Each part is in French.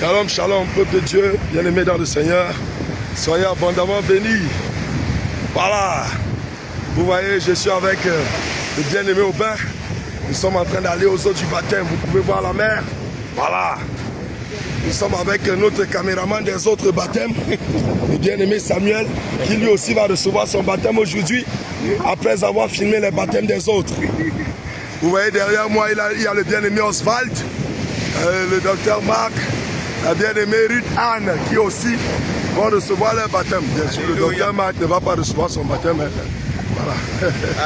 Shalom, shalom, peuple de Dieu, bien-aimés dans le Seigneur. Soyez abondamment bénis. Voilà. Vous voyez, je suis avec le bien-aimé Aubin. Nous sommes en train d'aller aux eaux du baptême. Vous pouvez voir la mer. Voilà. Nous sommes avec notre caméraman des autres baptêmes, le bien-aimé Samuel, qui lui aussi va recevoir son baptême aujourd'hui, après avoir filmé les baptêmes des autres. Vous voyez derrière moi, il y a le bien-aimé Oswald, le docteur Marc, la bien-aimée Ruth Anne, qui aussi vont recevoir leur baptême. Bien sûr, le docteur Marc ne va pas recevoir son baptême. Voilà.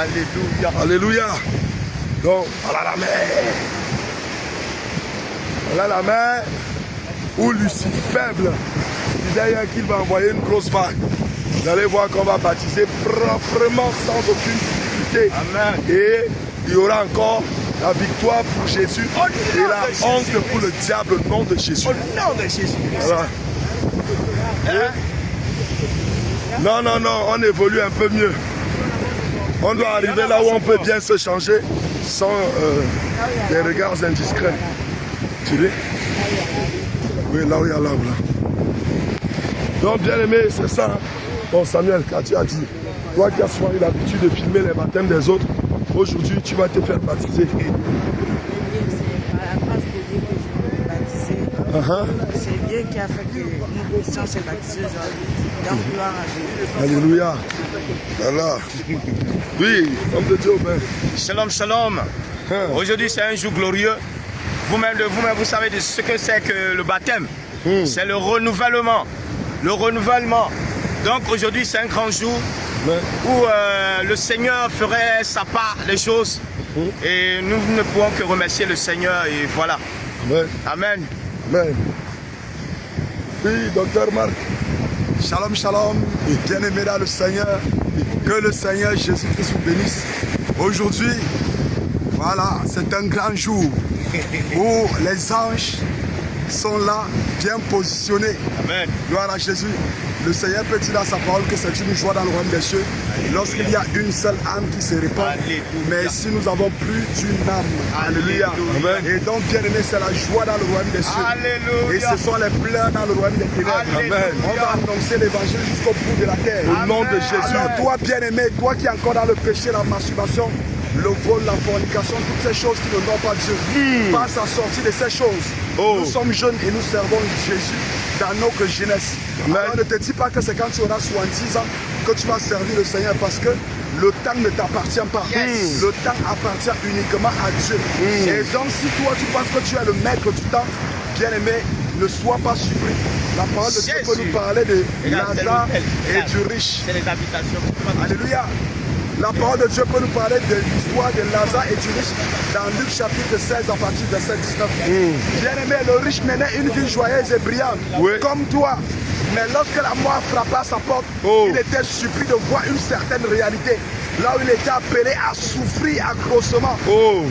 Alléluia. Alléluia. Donc, voilà la mer. Voilà la mer où Lucie faible disait hier qu'il va envoyer une grosse vague. Vous allez voir qu'on va baptiser proprement sans aucune difficulté. Amen. Et il y aura encore la victoire pour Jésus et la honte pour le diable au nom de Jésus. Au nom de Jésus. Voilà. Non, non, non, on évolue un peu mieux. On doit arriver là où on peut bien se changer sans des regards indiscrets. Tu dis? Oui, là où il y a l'arbre. Donc, bien aimé, c'est ça. Hein? Bon, Samuel, quand tu as dit, toi qui as souvent eu l'habitude de filmer les baptêmes des autres, aujourd'hui, tu vas te faire baptiser. C'est par la grâce de Dieu que je vais me baptiser. C'est Dieu qui a fait que nous puissions se baptiser aujourd'hui. Donc, gloire à Dieu. Alléluia. Voilà. Oui, homme de Dieu, ben. Shalom, shalom. Aujourd'hui, c'est un jour glorieux. Vous-même, vous savez de ce que c'est que le baptême. C'est le renouvellement. Le renouvellement. Donc aujourd'hui, c'est un grand jour où le Seigneur ferait sa part des choses. Et nous ne pouvons que remercier le Seigneur. Et voilà. Amen. Amen. Amen. Oui, docteur Marc. Shalom, shalom, bien-aimés dans le Seigneur, que le Seigneur Jésus-Christ vous bénisse. Aujourd'hui, voilà, c'est un grand jour où les anges sont là, bien positionnés. Amen. Gloire à Jésus. Le Seigneur peut dire dans sa parole que c'est une joie dans le royaume des cieux lorsqu'il y a une seule âme qui se répand. Alléluia. Mais ici nous avons plus d'une âme. Alléluia. Amen. Et donc, bien-aimés, c'est la joie dans le royaume des cieux. Alléluia. Et ce sont les pleurs dans le royaume des ténèbres. Alléluia. Amen. On va annoncer l'évangile jusqu'au bout de la terre. Au nom de Jésus. Alors toi, bien-aimé, toi qui es encore dans le péché, la masturbation, le vol, la fornication, toutes ces choses qui ne n'ont pas Dieu, passe à sortir de ces choses. Nous sommes jeunes et nous servons Jésus dans notre jeunesse. Alors ne te dis pas que c'est quand tu auras 70 ans que tu vas servir le Seigneur, parce que le temps ne t'appartient pas. Le temps appartient uniquement à Dieu. Et donc si toi tu penses que tu es le maître du temps, bien-aimé, ne sois pas surpris. La parole de Dieu peut nous parler de Lazare et du riche. C'est les habitations. Alléluia. La parole de Dieu peut nous parler de l'histoire de Lazare et du riche dans Luc chapitre 16 à partir de verset 19. Bien-aimé, le riche menait une vie joyeuse et brillante, comme toi. Mais lorsque la mort frappa à sa porte, il était surpris de voir une certaine réalité. Là où il était appelé à souffrir atrocement.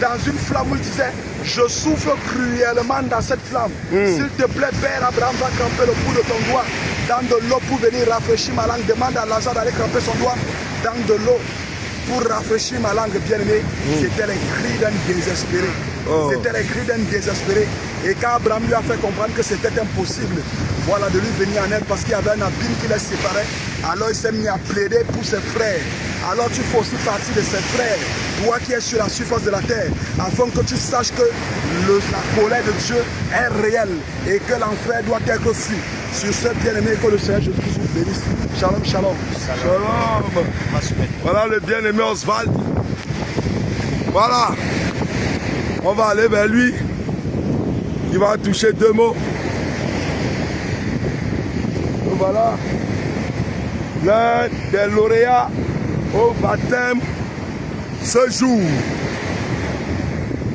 Dans une flamme où il disait, je souffre cruellement dans cette flamme. S'il te plaît, Père Abraham, va camper le bout de ton doigt dans de l'eau pour venir rafraîchir ma langue. Demande à Lazare d'aller camper son doigt dans de l'eau pour rafraîchir ma langue, bien-aimée. C'était les cris d'un désespéré. C'était les cris d'un désespéré. Et quand Abraham lui a fait comprendre que c'était impossible, voilà, de lui venir en aide parce qu'il y avait un abîme qui les séparait, alors il s'est mis à plaider pour ses frères. Alors tu fais aussi partie de ses frères, toi qui es sur la surface de la terre, afin que tu saches que la colère de Dieu est réelle et que l'enfer doit être fui. Sur ce, bien-aimé, que le Seigneur Jésus vous bénisse. Shalom, shalom. Shalom. Voilà le bien-aimé Oswald. Voilà. On va aller vers lui. Il va toucher 2 mots. Donc voilà. L'un des lauréats au baptême ce jour.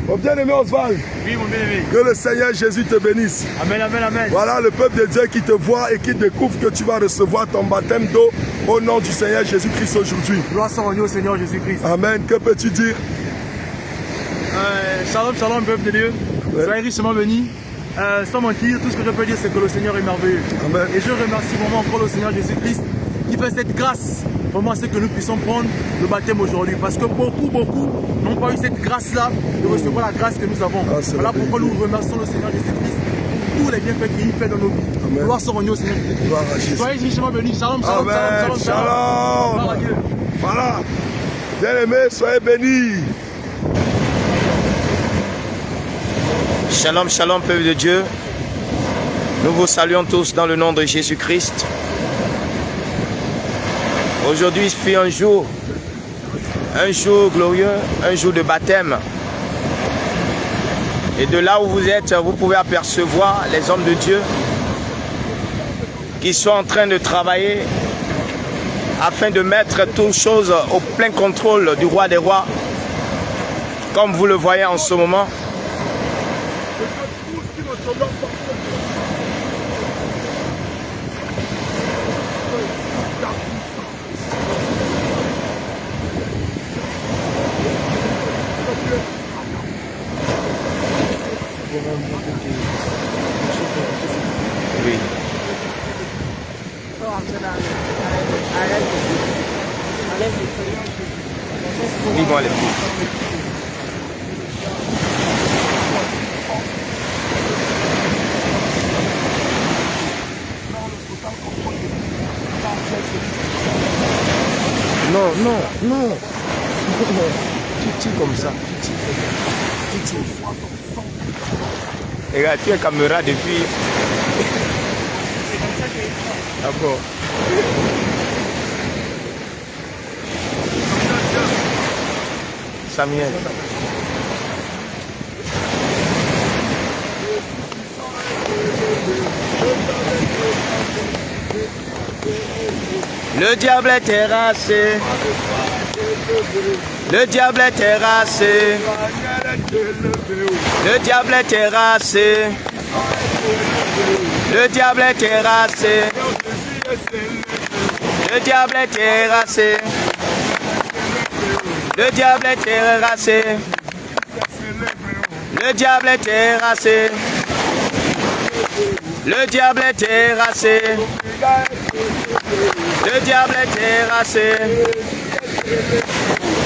Mon bien-aimé Oswald. Oui, mon bien-aimé. Que le Seigneur Jésus te bénisse. Amen, amen, amen. Voilà le peuple de Dieu qui te voit et qui découvre que tu vas recevoir ton baptême d'eau au nom du Seigneur Jésus-Christ aujourd'hui. Gloire soit rendue au Seigneur Jésus-Christ. Amen. Que peux-tu dire? Shalom, shalom, peuple de Dieu. Soyez richement bénis. Sans mentir, tout ce que je peux dire, c'est que le Seigneur est merveilleux. Amen. Et je remercie vraiment encore le Seigneur Jésus-Christ qui fait cette grâce vraiment c'est que nous puissions prendre le baptême aujourd'hui. Parce que beaucoup n'ont pas eu cette grâce-là de recevoir la grâce que nous avons. Voilà pourquoi nous remercions le Seigneur Jésus-Christ tous les bienfaits qu'il fait dans nos vies. Amen. Gloire soit rendue au Seigneur Jésus. Gloire à Jésus. Soyez richement bénis. Shalom, shalom, Amen. shalom, shalom, shalom. Gloire à Dieu. Voilà. Bien-aimés, soyez bénis. Shalom, shalom, peuple de Dieu. Nous vous saluons tous dans le nom de Jésus-Christ. Aujourd'hui fut un jour glorieux, un jour de baptême. Et de là où vous êtes, vous pouvez apercevoir les hommes de Dieu qui sont en train de travailler afin de mettre toutes choses au plein contrôle du roi des rois, comme vous le voyez en ce moment. Oui. Faut rentrer dans le... Enlève les feuilles. Dis-moi les filles. Non. Tu tires comme ça. Tu tires. Regarde, tu es caméra depuis. D'accord. Samuel. Le diable est terrassé. Le diable est terrassé. Le diable est terrassé. Le diable est terrassé. Le diable est terrassé. Le diable est terrassé. Le diable est terrassé. Le diable est terrassé. Le diable est terrassé.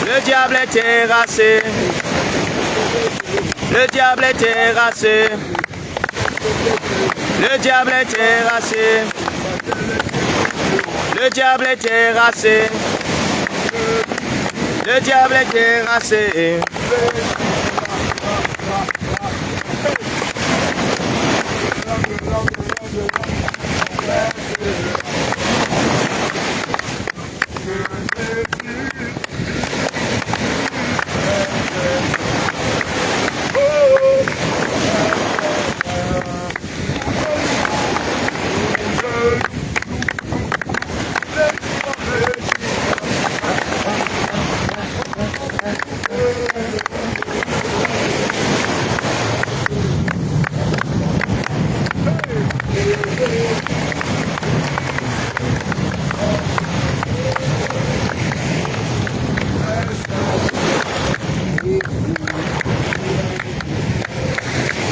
Le diable est terrassé. Le diable est terrassé. Le diable est terrassé. Le diable est terrassé. Le diable est terrassé.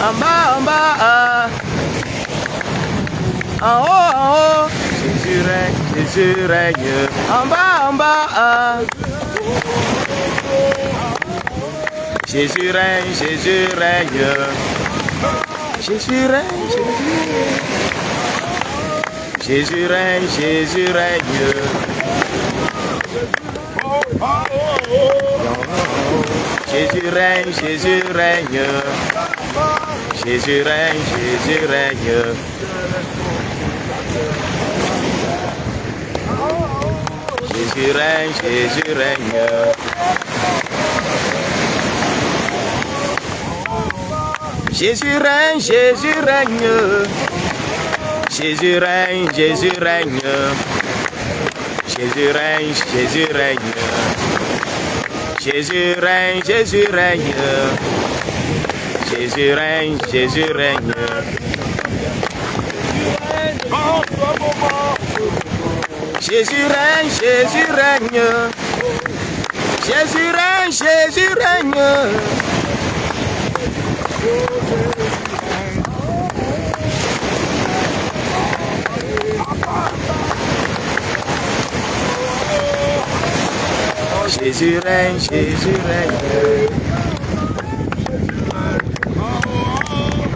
En bas, en haut, Jésus règne, en bas, Jésus règne, Jésus règne, Jésus règne, Jésus règne, Jésus règne. Jésus règne, Jésus règne. Jésus règne, Jésus règne. Jésus règne, Jésus règne. Jésus règne, Jésus règne. Jésus règne, Jésus règne. Jésus règne, Jésus règne. Jésus règne, Jésus règne. Jésus règne, Jésus règne. Jésus règne, Jésus règne. Jésus règne, Jésus règne. Jésus règne, Jésus règne.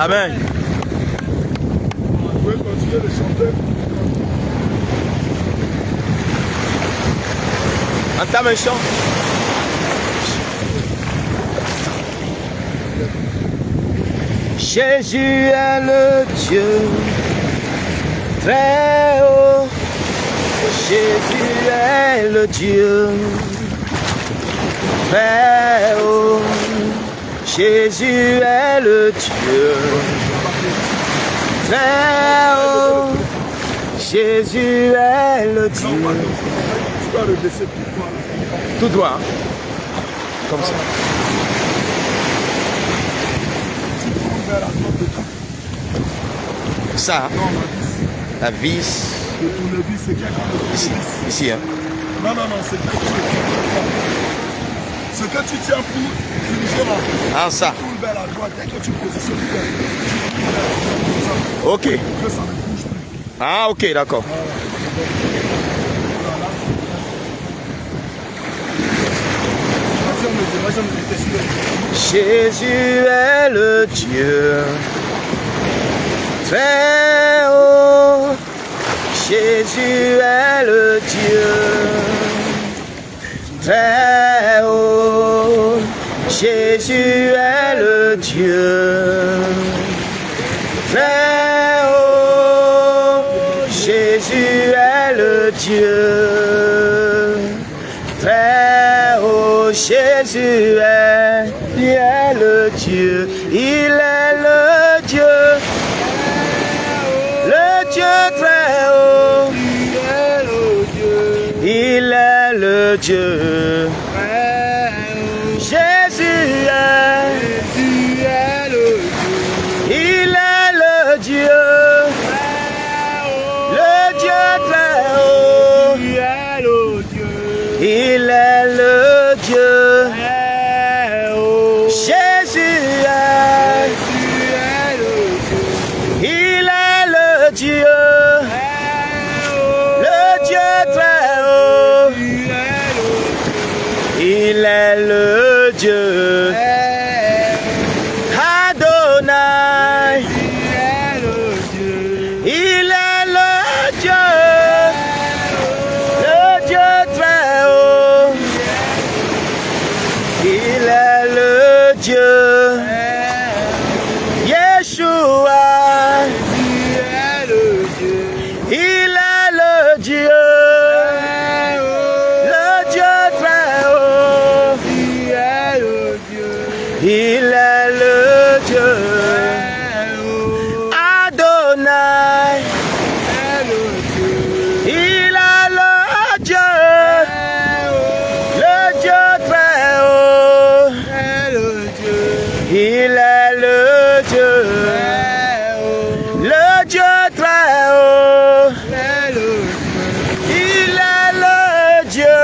Amen. Vous pouvez continuer de chanter. Entame un chant. Jésus est le Dieu très haut. Jésus est le Dieu très haut. Jésus est le Dieu très haut. Jésus est le Dieu. Tu dois le laisser Tout droit. Hein? Comme ça. Ça, hein? La vis. Le tournevis, c'est quelque chose. Ici, hein? Non, c'est quelque chose. Ce que tu tiens pour diriger la Ah, ça. tourne vers la droite, dès que tu positionnes Ok. que ça ne bouge plus. Ah, ok, d'accord. Jésus est le Dieu très haut. Jésus est le Dieu très haut. Jésus est le Dieu très haut. Jésus est le Dieu très haut. Jésus est, il est le Dieu, il est le Dieu très haut. Il est le Dieu. Jésus est, il est le Dieu. Le Dieu très haut. Il est le Dieu. Jésus est, il est le Dieu. Le Dieu très haut. Il est le Dieu. Adonai. Il est le Dieu. Le Dieu très haut. Il est le Dieu. Yeshua. Il est le Dieu. Le Dieu très haut. Il est le Dieu. Adonai. Il est le Dieu. Le Dieu très haut. Il est le Dieu. Le Dieu très haut. Il est le Dieu.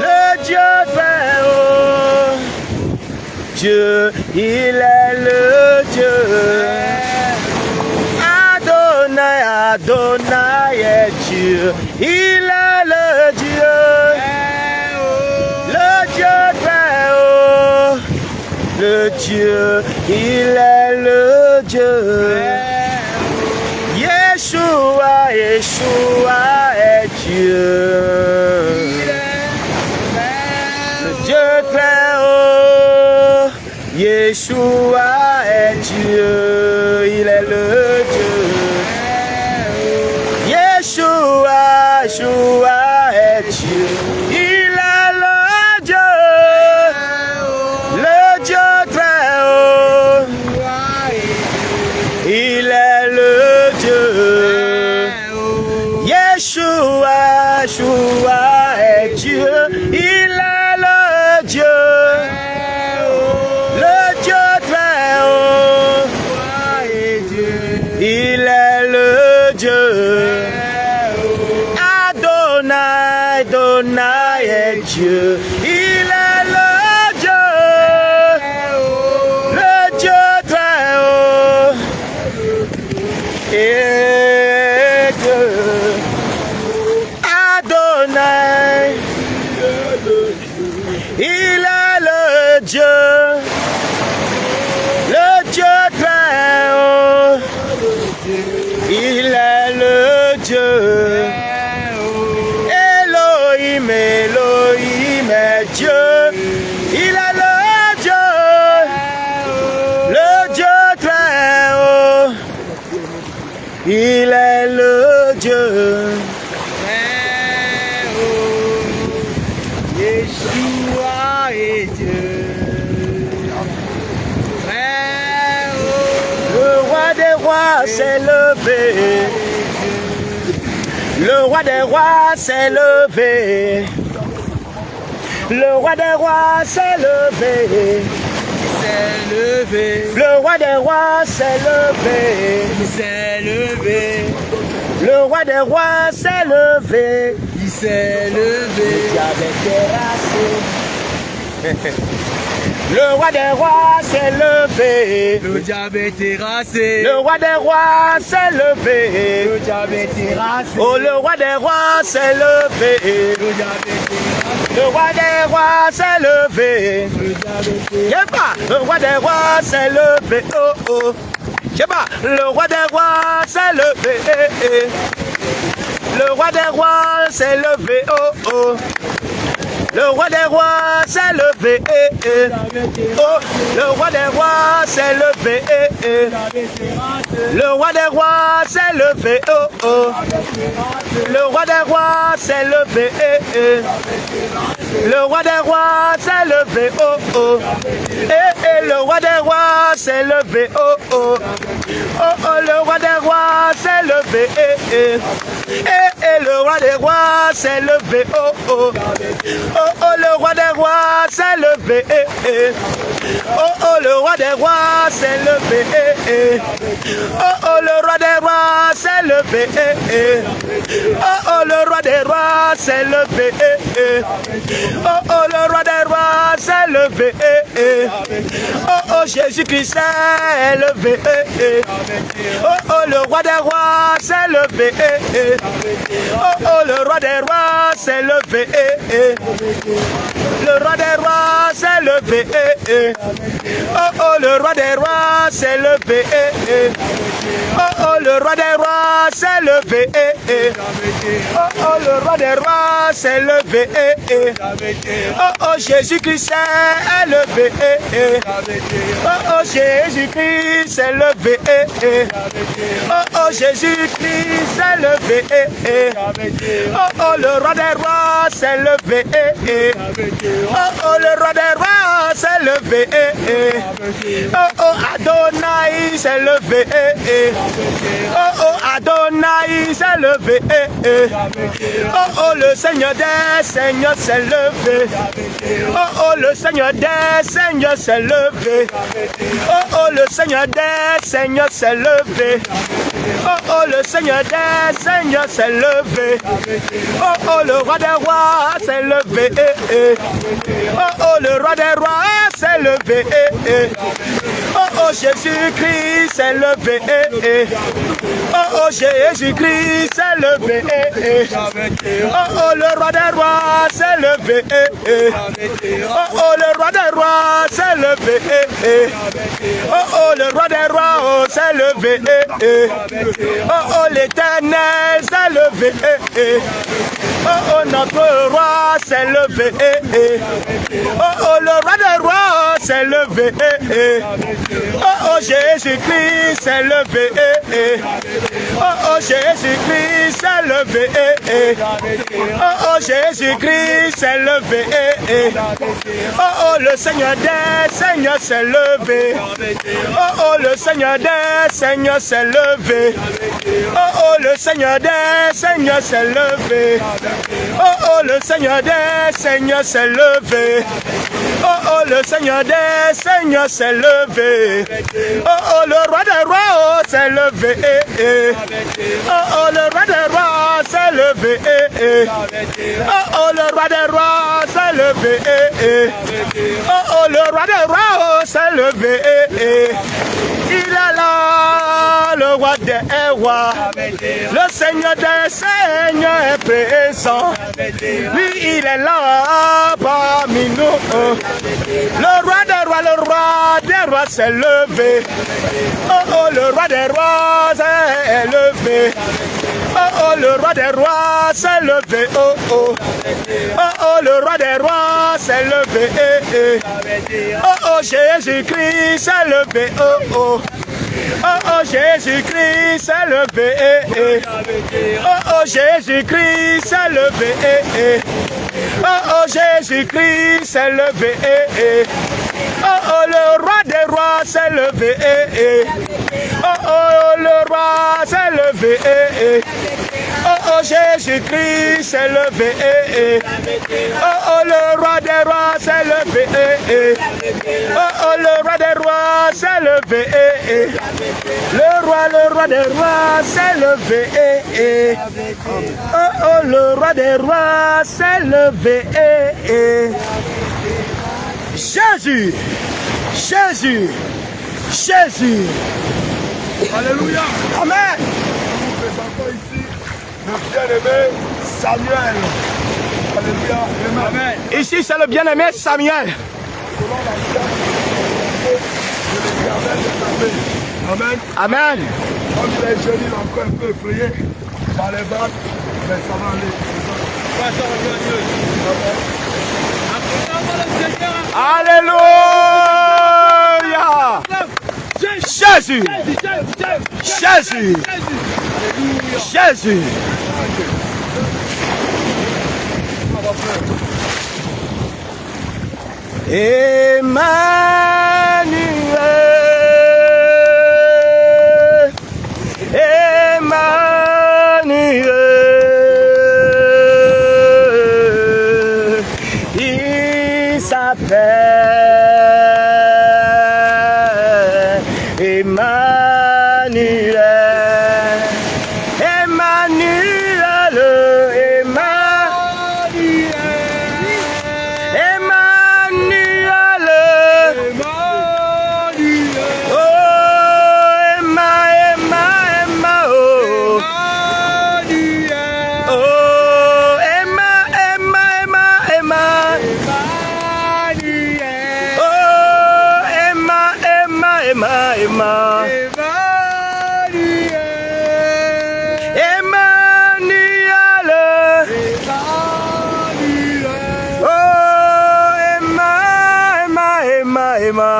Le Dieu très haut. Dieu, il est le Dieu. Adonai, Adonai est Dieu. Il est le Dieu. Le Dieu très haut. Le Dieu, il est le Dieu. Yeshua, Yeshua est Dieu. Le Dieu très haut. Yeshua est Dieu. Il est le Dieu. Yeshua, Yeshua est Dieu. Il est le Dieu. Le Dieu très haut. Il est le Dieu. Yeshua, Yeshua est Dieu. Il est le Dieu. Le Dieu très haut. Il est le Dieu. Yeshua est Dieu. Le roi des rois s'est levé. Le roi des rois s'est levé. Le roi des rois s'est levé. Le roi des rois s'est levé. Le roi des rois s'est levé. Il s'est levé. Le roi des rois s'est levé. Le diable est terrassé. Le roi des rois s'est levé. Le diable est terrassé. Oh, le roi des rois s'est levé. Le diable est terrassé. Le roi des rois s'est levé. Le diable est terrassé. J'aime pas. Le roi des rois s'est levé. Oh oh. J'aime pas. Le roi des rois s'est levé. Le roi des rois s'est levé. Oh oh. Le roi des rois s'est levé. Oh, le roi des rois s'est levé. Le roi des rois s'est levé. Oh oh. Le roi des rois s'est levé. Le roi des rois s'est levé. Oh oh. Le roi des rois s'est levé. Oh oh. Oh oh, le roi des rois s'est levé. Le roi des rois s'est levé. Oh oh. Oh oh, le roi des rois s'est levé. Oh oh, le roi des rois s'est levé. Oh oh, le roi des rois s'est levé. Oh oh, le roi des rois s'est levé. Oh oh, le roi des rois s'est levé. Oh oh, Jésus-Christ s'est levé. Oh oh, le roi des rois s'est levé. Oh oh, le roi des rois s'est levé. Le roi des rois s'est levé. Oh oh, le roi des rois s'est levé. Oh oh, le roi des rois s'est levé. Oh oh, le roi des rois s'est levé. Oh oh, Jésus-Christ s'est levé. Oh oh, Jésus-Christ s'est levé. Oh oh, Jésus-Christ s'est levé. Oh oh, le roi des rois s'est levé. Oh oh, le roi des rois s'est levé. Oh oh, Adonai s'est levé. Oh oh, Adonai s'est levé. Oh oh, le Seigneur des Seigneurs s'est levé. Oh oh, le Seigneur des Seigneurs s'est levé. Oh oh, le Seigneur des Seigneurs s'est levé. Oh oh, le Seigneur des Seigneurs s'est levé. Oh oh, le roi des rois s'est levé. Oh oh, le roi des rois s'est levé. Oh oh, Jésus-Christ s'est levé. Oh oh, Jésus-Christ s'est levé. Oh oh, le roi des rois s'est levé. Oh oh, le roi des rois s'est levé. Oh oh, le roi des rois s'est levé. Oh oh, l'Éternel s'est levé. Oh oh, notre roi s'est levé. Oh oh, le roi des rois s'est levé. Oh oh, Jésus-Christ s'est levé. Oh oh, Jésus-Christ s'est levé. Oh oh, Jésus-Christ s'est levé. Oh oh, le Seigneur des Seigneurs s'est levé. Oh oh, le Seigneur des Seigneurs s'est levé. Oh oh, le Seigneur des Seigneurs s'est levé. Oh oh, le Seigneur des Seigneurs s'est levé. Oh oh, le Seigneur des Seigneurs s'est levé. Oh oh, le roi des rois s'est levé. Oh oh, le roi des rois s'est levé. Oh oh, le roi des rois s'est levé. Oh oh, le roi des rois s'est levé. Il est là, le roi des rois. Le Seigneur des Seigneurs est présent. Lui, il est là parmi nous. Le roi des rois s'est levé. Oh oh, le roi des rois s'est levé. Oh oh, le roi des rois s'est levé. Oh oh, oh oh, le roi des des rois s'est levé. Oh oh, Jésus-Christ s'est levé. Oh oh. Oh oh, Jésus-Christ s'est levé. Oh oh, Jésus-Christ s'est levé. Oh oh, Jésus-Christ s'est levé. Oh oh, le roi des rois s'est levé. Oh oh, le roi s'est levé. Oh oh, Jésus-Christ s'est levé. Oh oh, le roi des rois s'est levé. Oh oh, le roi des rois s'est levé. Le roi des rois s'est levé. Oh oh, le roi des rois s'est levé. Jésus, Jésus, Jésus. Alléluia. Amen. Nous présentons ici le bien-aimé Samuel. Alléluia. Amen. Ici, c'est le bien-aimé Samuel. Amen. Amen. Comme il est jeune, il est encore un peu effrayé par les vagues, mais ça va aller. Alléluia. Jésus. Jésus. Jésus. Emmanuel. Emmanuel. Il s'appelle Emmanuel. Emmanuel. Emmanuel. Oh, Emma, Emma, Emma, oh. Oh, Emma, Emma, Emma, Emma. Oh, Emma, Emma, Emma, Emma. Emmanuel. Oh, Emma, Emma, Emma, Emma.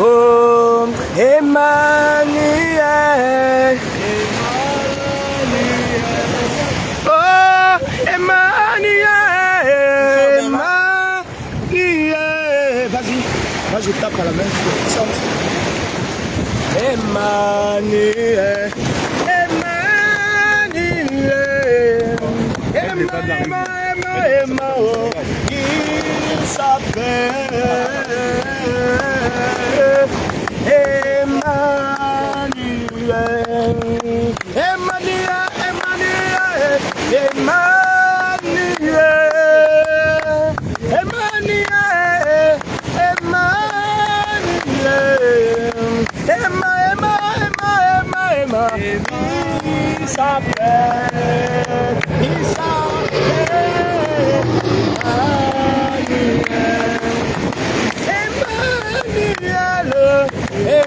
Oh, Emmanuel. Oh, Emmanuel. Emmanuel. Vas-y, moi je tape à la main. Chante. Emmanuel. Emmanuel. Emma, Emma, Emma, Emma, oh. Il s'appelle Emmanuel. Emmanuel, Emmanuel, Emmanuel. Emmanuel, Emmanuel. Emma, Emma, Emma, Emma, Emma. Il s'appelle Emmanuel.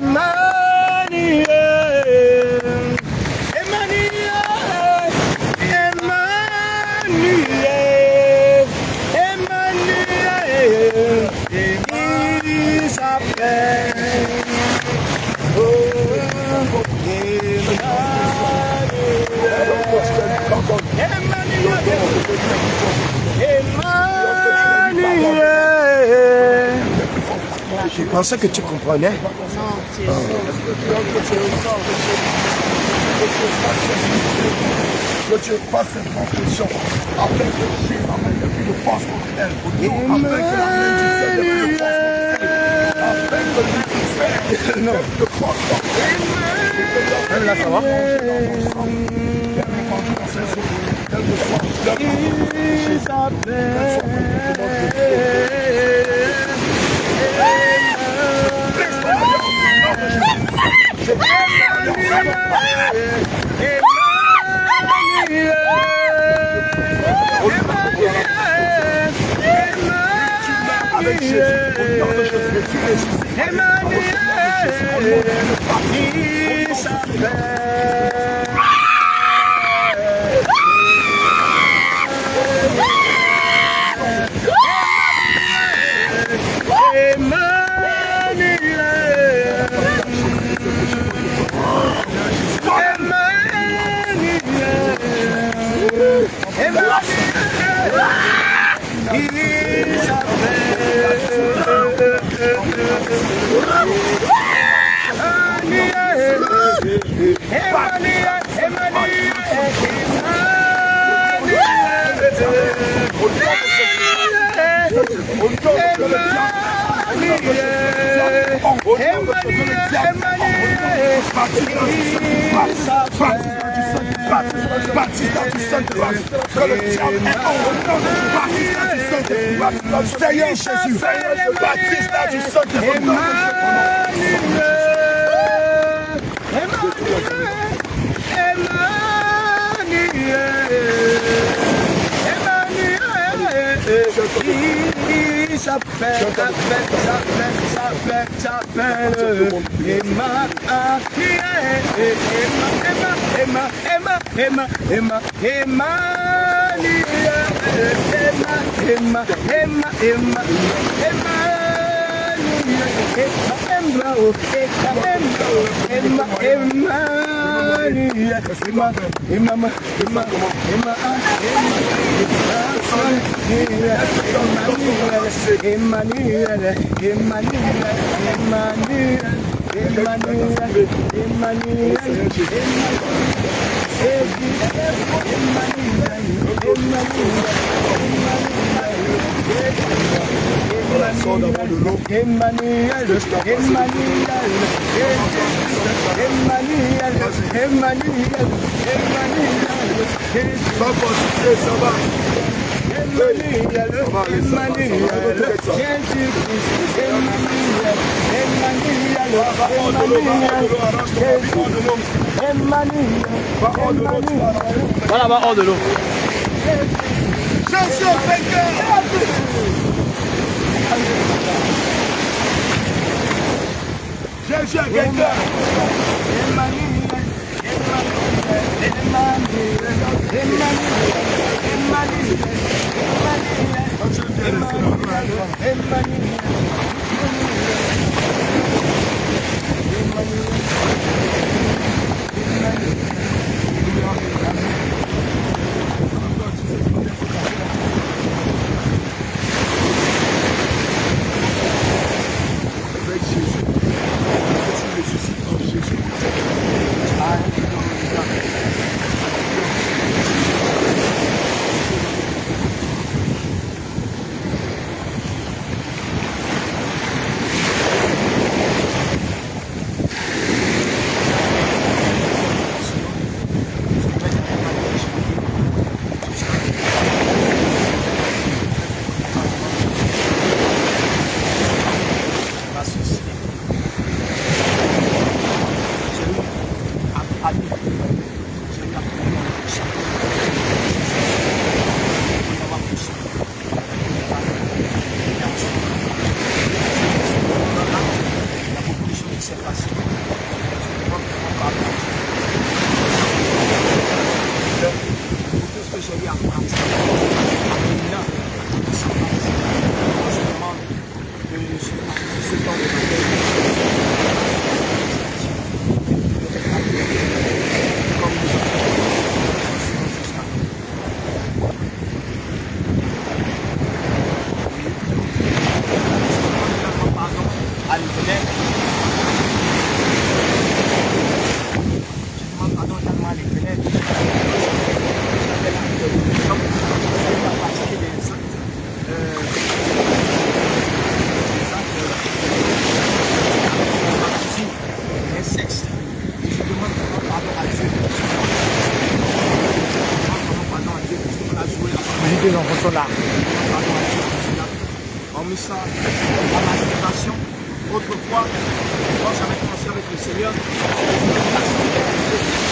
Emmanuel. Emmanuel. Emmanuel. Emmanuel. Il s'appelle Emmanuel. Je pensais que tu comprenais. Non, c'est ça. Que tu fasses cette confession afin que Jésus amène de force contre elle. Afin que l'amène du ciel de force contre elle. Afin que Lucifer de force contre elle. Là, ça va? Il s'appelle Seigneur Jésus, baptise-la du Saint-Esprit. Voilà, va hors de l'eau. Jésus est vainqueur. Jésus est vainqueur. Les enfants sont là. On met ça à ma situation. Autrefois, quand j'avais commencé avec le Seigneur,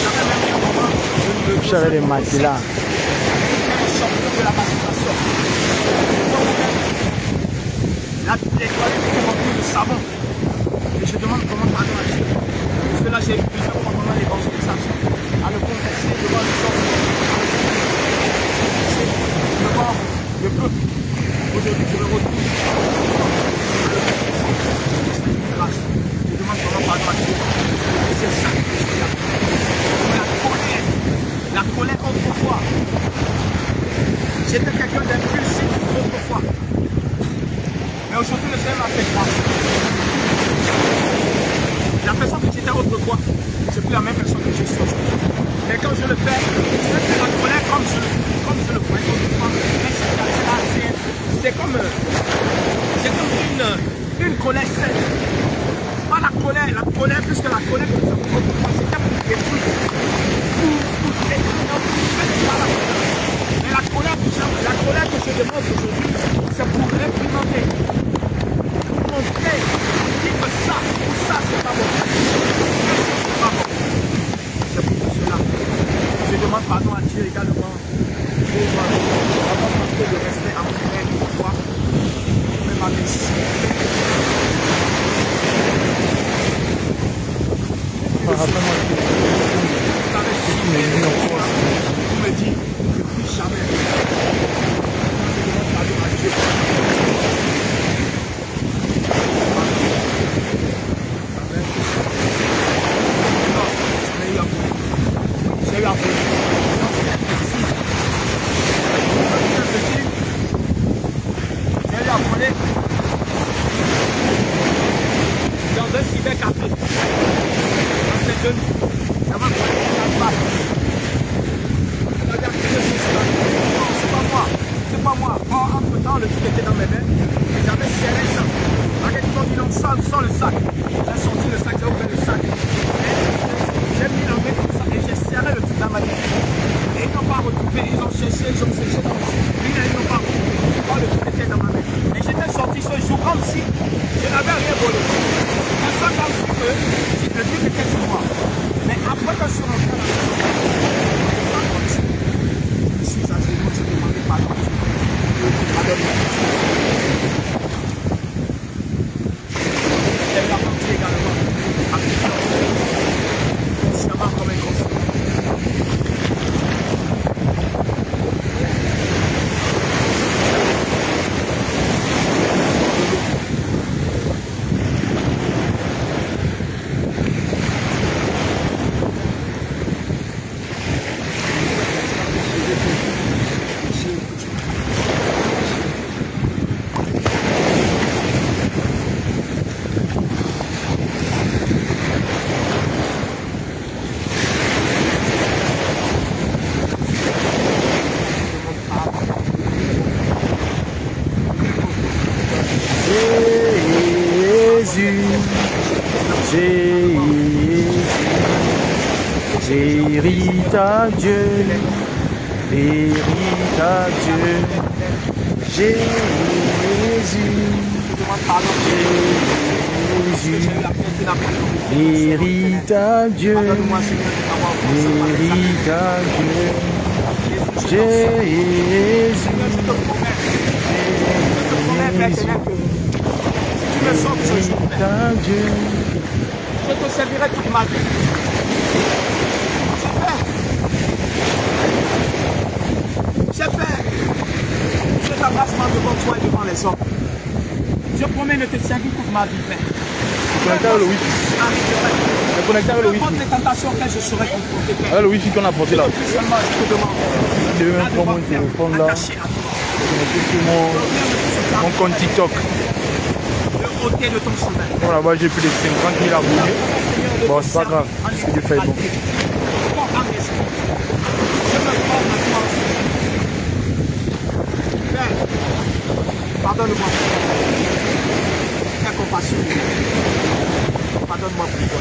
j'avais même un moment J'avais les matelas. champion de la masturbation. La toilette était remplie de savon. Et je demande comment pardon à Dieu. Parce que là, j'ai eu plusieurs fois pendant l'évangélisation à le confesser devant les hommes. Devant le peuple. Aujourd'hui, je me retrouve. Je demande comment pardon à Dieu. C'est ça. La colère autrefois. J'étais quelqu'un d'impulsif autrefois. Mais aujourd'hui, le Seigneur m'a fait grâce. La personne que j'étais autrefois, c'est plus la même personne. Vous me dites que plus jamais. J'ai eu un peu. J'ai eu un peu. Dans un cybercafé. Dans cette jeune. Ça va c'est pas moi. Entre temps, le truc était dans mes mains et j'avais serré ça. Avec tout le monde, sans le sac. J'ai sorti le sac, j'ai ouvert le sac. J'ai mis la main comme ça et j'ai serré le truc dans ma main. Et ils n'ont pas retrouvé, ils ont cherché dans le ils n'ont pas retrouvé. Le truc était dans ma main. Et j'étais sorti ce jour comme si je n'avais rien volé. C'est ça comme si le truc était sur moi. Mais après que je suis rentré dans la maison, je suis à genoux, je demandais pardon. J'ai eu la partie également. Consciemment comme inconscient. Hérite à Dieu, hérite à Dieu, Jésus, Jésus, hérite à Dieu, hérite à Dieu, Jésus, hérite à Dieu. Je te servirai toute ma vie. J'ai fait cet abracement devant toi et devant les hommes. Je promets de te servir toute ma vie, Père. Connecté avec le wifi. Connecté avec le wifi. Les tentations que je serai confronté, Père. Avec le wifi qu'on a apporté là. Plus seulement, je te demande. Je vais même prendre mon téléphone là. Attaché à toi. Connecté sur mon compte TikTok. Le côté de ton chemin. Bon, là-bas, j'ai plus de 50 000 abonnés. Bon, c'est pas grave. Ce que Dieu fait est bon. Pardonne-moi. Fais compassion. Pardonne-moi pour toi.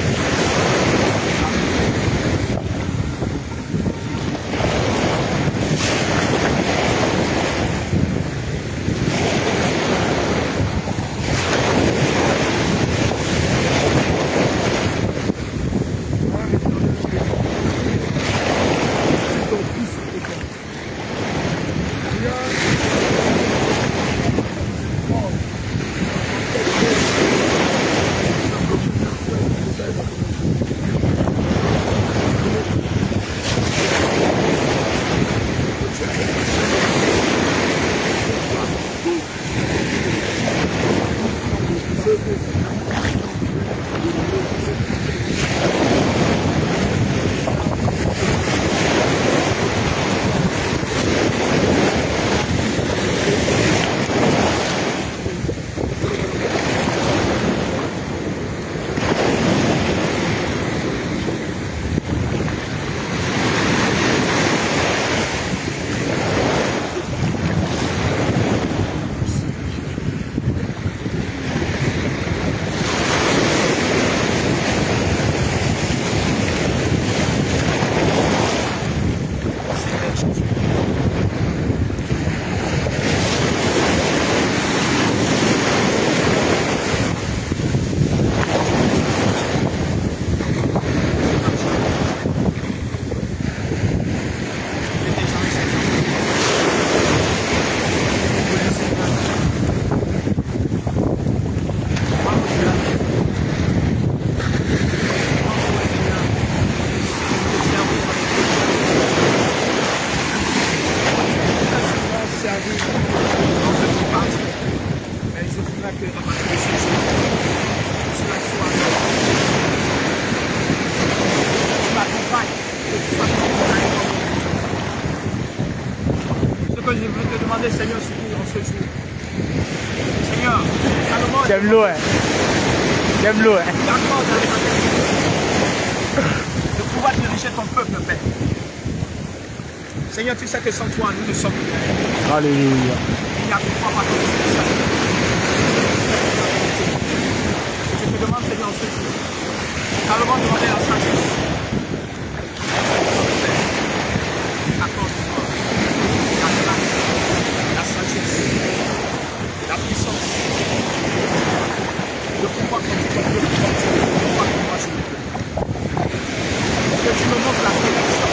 demander, Seigneur, surtout en ce jour. Seigneur, J'aime l'eau, hein. J'aime l'eau, hein. de pouvoir diriger ton peuple, Père. Seigneur, tu sais que sans toi, nous ne sommes rien. Alléluia. Il n'y a que toi, pardon. Je te demande, Seigneur, en ce jour, carrément demander la sagesse. Accorde-moi la grâce, la sagesse, la puissance, de pouvoir continuer, de pouvoir combattre le peuple. Que tu me montres la direction.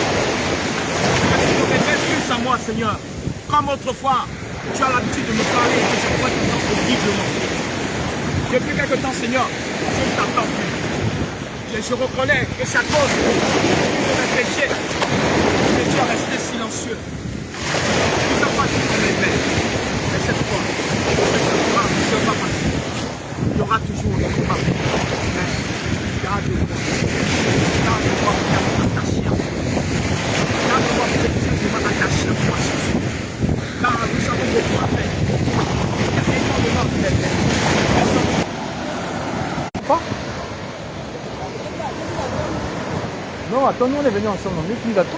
Que tu me révèles plus à moi, Seigneur. Comme autrefois, tu as l'habitude de me parler et que je pourrais t'entendre audiblement. Depuis quelque temps, Seigneur, je ne t'entends plus. Je reconnais que c'est à cause de mes péchés que tu es resté silencieux. Plusieurs fois, tu te révèles. Mais cette fois, je ne vais pas passer. Il y aura toujours des combats. Mais garde-moi. Garde-moi attaché à moi. Garde-moi précieusement attaché à moi, Jésus. Car nous avons beaucoup à faire. Il y a énormément de faire. Non, attends, nous on est venus ensemble, on est plus attends.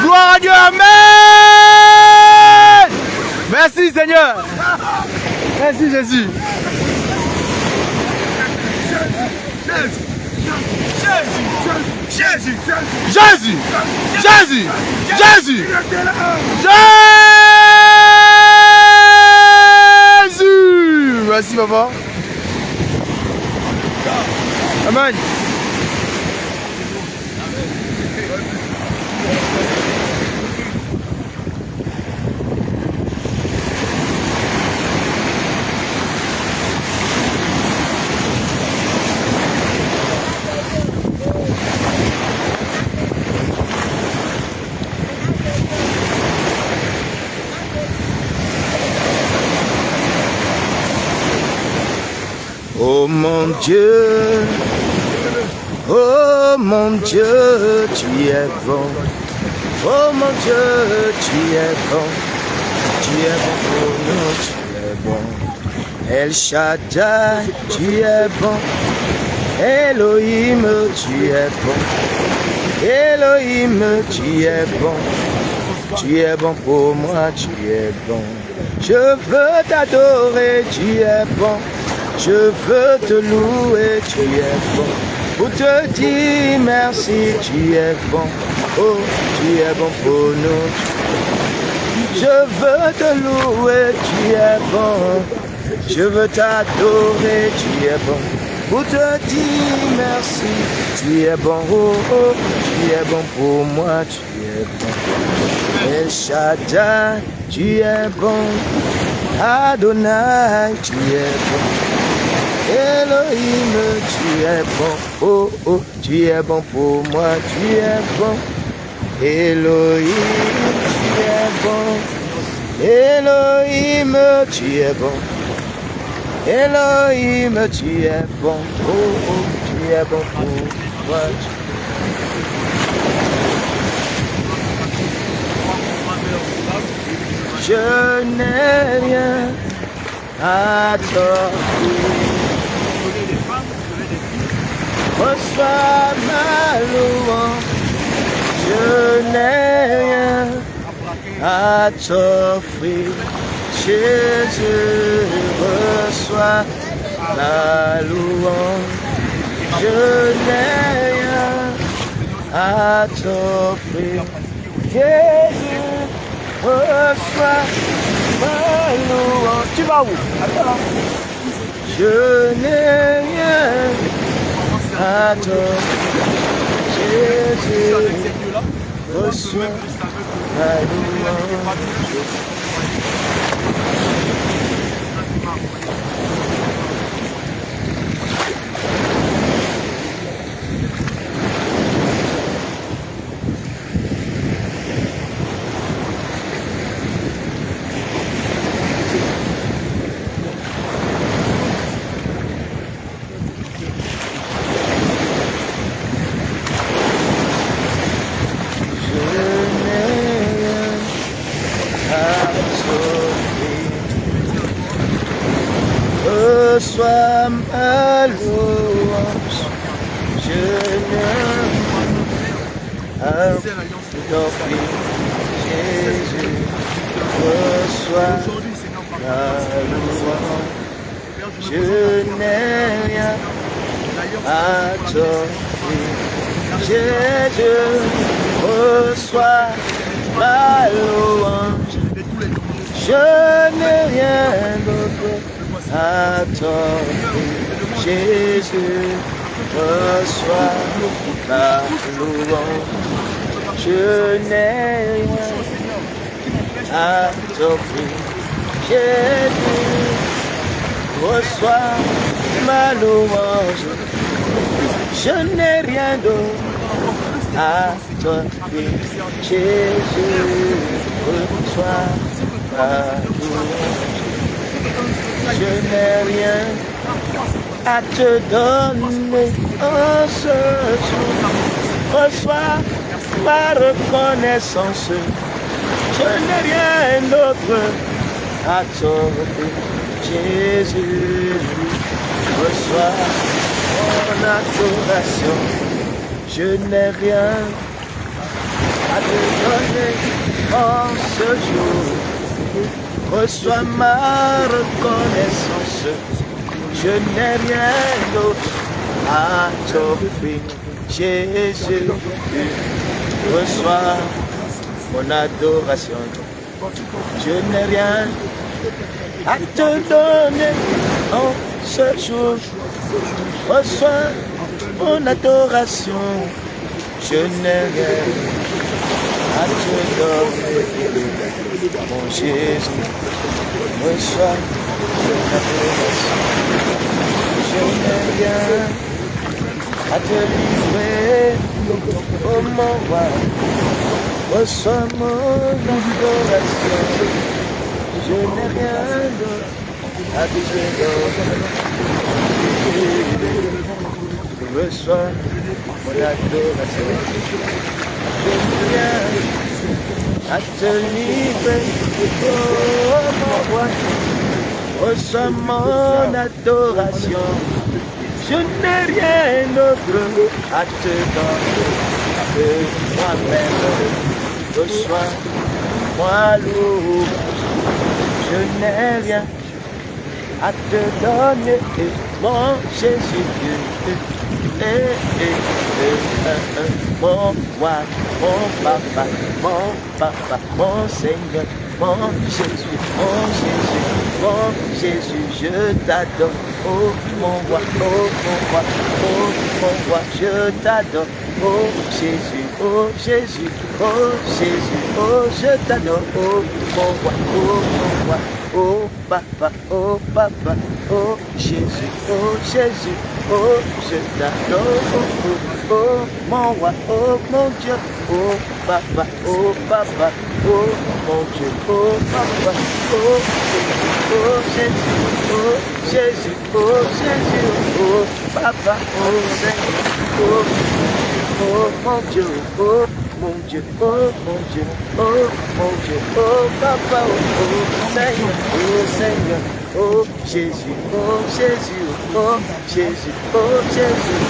Gloire à Dieu, Amen. Merci Seigneur. Merci Jésus. Jésus. Jésus. Jésus. Jésus. Jésus. Jésus. Merci, papa. Amen. Oh mon Dieu, tu es bon. Oh mon Dieu, tu es bon. Tu es bon pour nous, tu es bon. El Shaddai, tu es bon. Elohim, tu es bon. Elohim, tu es bon. Tu es bon pour moi, tu es bon. Je veux t'adorer, tu es bon. Je veux te louer, tu es bon. Pour te dire merci, tu es bon. Oh, tu es bon pour nous. Je veux te louer, tu es bon. Je veux t'adorer, tu es bon. Pour te dire merci, tu es bon. Oh, oh, tu es bon pour moi, tu es bon. El Shaddai, tu es bon. Adonai, tu es bon. Elohim, tu es bon, oh oh, tu es bon pour moi, tu es bon. Elohim, tu es bon. Elohim, tu es bon. Elohim, tu es bon, oh oh, tu es bon pour moi. Je n'ai rien à t'offrir. Reçois ma louange, je n'ai rien à t'offrir. Jésus, reçois ma louange, je n'ai rien à t'offrir. Jésus, reçois ma louange. Tu vas où? Je n'ai rien à toi, Jésus, reçois ma louange. Reçois ma louange, je n'ai à t'offrir. Jésus, reçois ma louange, je n'ai rien à t'offrir. Jésus, reçois ma louange, je n'ai rien d'autre à t'offrir. Jésus, reçois ma louange, je n'ai rien à t'offrir. Jésus, reçois ma louange, je n'ai rien d'autre à t'offrir. Jésus, reçois ma louange, je n'ai rien à te donner en ce jour. Reçois ma reconnaissance, je n'ai rien d'autre à t'offrir. Jésus, reçois mon adoration, je n'ai rien à te donner en ce jour. Reçois ma reconnaissance, je n'ai rien d'autre à t'offrir. Jésus, reçois mon adoration. Je n'ai rien à te donner en ce jour. Reçois mon adoration. Je n'ai rien à te donner, mon Jésus. Reçois mon adoration. Je n'ai rien à te livrer, oh mon roi. Reçois mon adoration. Je n'ai rien d'autre à te donner. Reçois mon adoration. Je n'ai rien à te livrer, oh mon roi. Reçois mon adoration. Je n'ai rien d'autre à te donner que moi-même. Reçois-moi louange. Je n'ai rien à te donner, mon Jésus. Mon roi, mon papa, mon Seigneur, mon Jésus, mon Jésus, je t'adore. Oh mon roi, oh mon roi, je t'adore. Oh Jésus, oh Jésus, oh Jésus, oh je t'adore. Oh mon roi, oh papa, oh Jésus, oh je t'adore. Oh mon roi, oh mon Dieu, oh papa, oh mon Dieu, oh papa, oh Jésus, oh Jésus, oh Jésus, oh papa, oh Seigneur, oh mon Dieu, oh mon Dieu, oh mon Dieu, oh mon Dieu, oh papa, oh Seigneur, oh Jésus, oh Jésus, oh Jésus, oh Jésus, oh Jésus,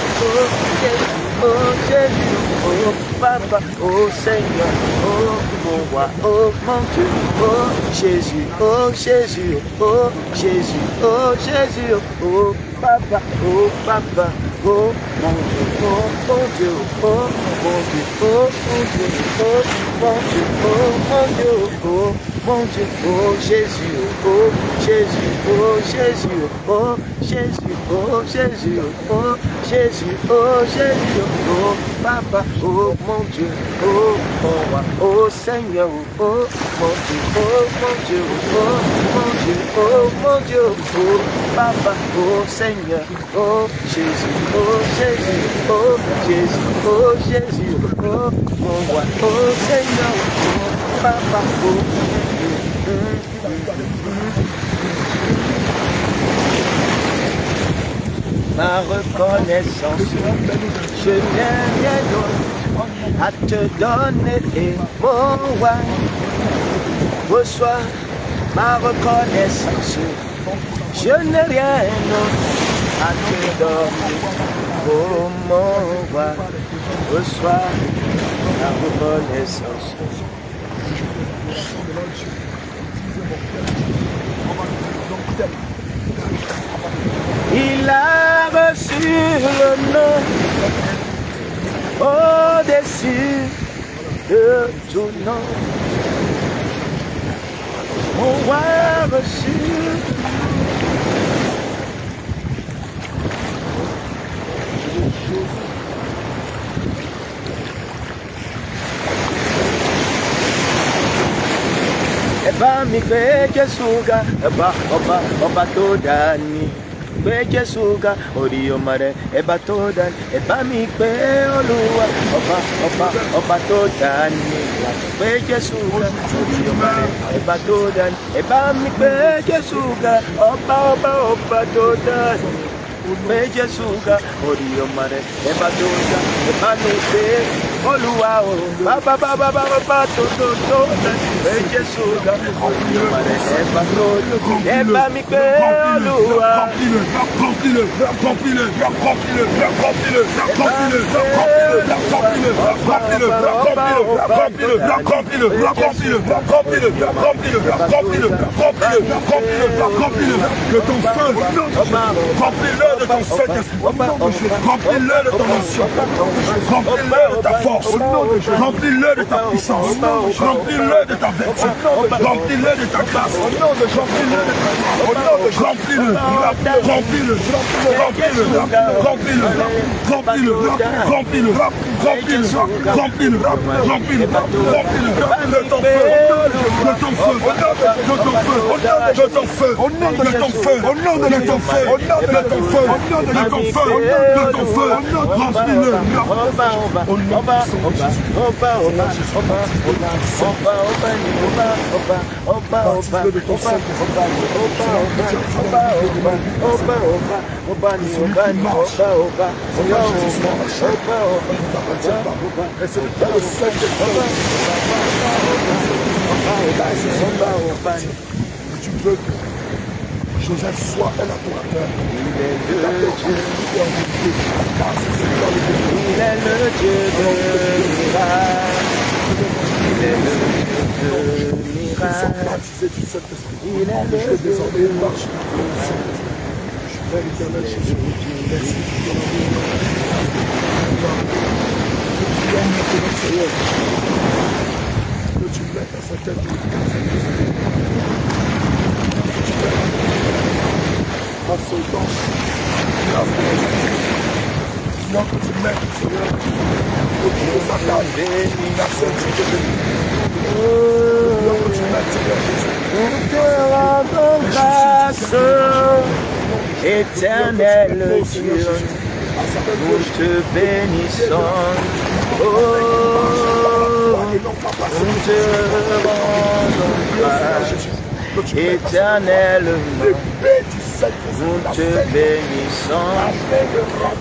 oh Jésus, oh papa, oh Seigneur, oh mon roi, oh mon Dieu, oh Jésus, oh Jésus, oh Jésus, oh Jésus, oh papa, oh papa, oh mon Dieu, oh mon Dieu, oh mon Dieu, oh mon Dieu, oh mon Dieu, oh mon Dieu, oh mon Dieu, oh Jésus, oh Jésus, oh Jésus, oh Jésus, oh Jésus, oh Jésus, oh Jésus, oh papa, oh mon Dieu, oh mon roi, oh Seigneur, oh mon Dieu, oh mon Dieu, oh mon Dieu, oh mon Dieu, oh papa, oh Seigneur, oh Jésus, oh Jésus, oh Jésus, oh Jésus, oh mon roi, oh Seigneur, oh papa, oh ma reconnaissance, je n'ai rien d'autre à te donner, et mon roi, reçois ma reconnaissance, je n'ai rien d'autre à te donner, oh mon roi, reçois ma reconnaissance. Il a reçu le nom au-dessus de tout nom. Mon roi a reçu. Eba mi kwe Jesuga, oba todani. Kwe Jesuga, oriyo mare, eba todan, eba mi kwe Olúwa, oba todani. Kwe Jesuga, oriyo mare, eba todan, eba mi kwe Jesuga, oba todani. Kwe Jesuga, oriyo mare, eba todan, eba mi kwe. Olúwa o, bàbá bàbá bàbá tó Jésù ẹ bá mi pé Olúwa. De ton feu, remplis-le de ton Saint-Esprit, remplis-le de ton onction, remplis-le de ta force, remplis-le de ta puissance, remplis-le de ta vertu, remplis-le de ta grâce, remplis-le de ta gloire, remplis-le, remplis-le, remplis-le, remplis-le, remplis-le, remplis-le, remplis-le, remplis-le, remplis-le, remplis-le, de ton feu, de ton feu, de ton feu, de ton feu, au nom de ton feu, au nom de ton feu, au nom de ton feu, de ton feu, de ton feu, remplis-le, tu veux que Joseph soit un adorateur. Il est le Dieu de miracle. Il est le Dieu de miracle. Il est le Dieu de miracle. Que tu mettes à sa tête. À ce temps, Seigneur, que tu mettes, Seigneur, autour de sa table, la sainteté de Dieu. Seigneur, que tu mettes, Seigneur Jésus. Nous te rendons grâce, éternel Dieu. Nous te bénissons. Oh, nous te rendons grâce, éternellement. Nous te bénissons,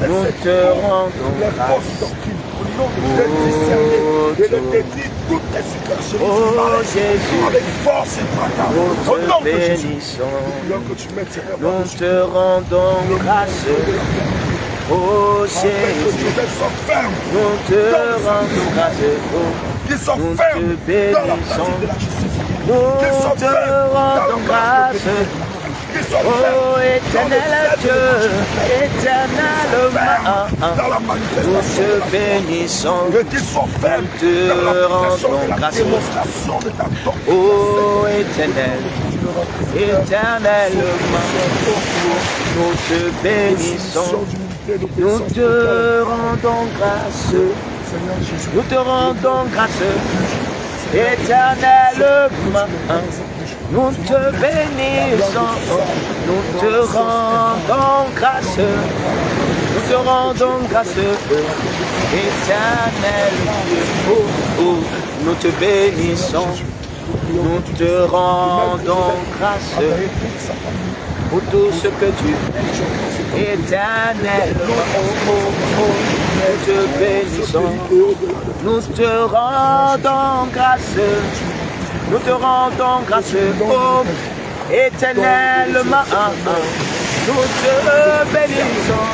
nous te rendons grâce. Oh Jésus, nous te bénissons, nous te rendons grâce. Oh Jésus, nous te rendons grâce. Nous te bénissons, nous te rendons grâce. Oh éternel Dieu, éternellement, nous te bénissons, nous te rendons grâce. Oh éternel, éternellement, nous te bénissons, nous te rendons grâce. Nous te rendons grâce, éternellement. Nous te bénissons, nous te rendons grâce, nous te rendons grâce, éternel Dieu. Oh, oh, nous te bénissons, nous te rendons grâce pour tout ce que tu fais, éternel. Oh, oh, oh, nous te bénissons, nous te rendons grâce. Nous te rendons grâce, oh, éternellement. Nous te bénissons.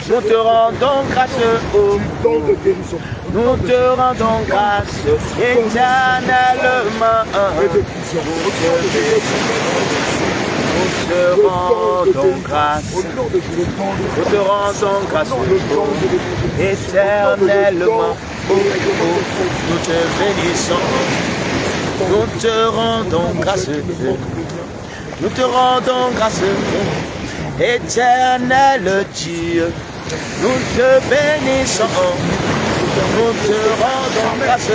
Nous te rendons grâce, oh. Nous te rendons grâce, éternellement. Nous te rendons grâce. Nous te rendons grâce, oh, éternellement. Oh, oh, nous te bénissons. Nous te rendons grâce, nous te rendons grâce, éternel Dieu. Nous te bénissons, nous te rendons grâce,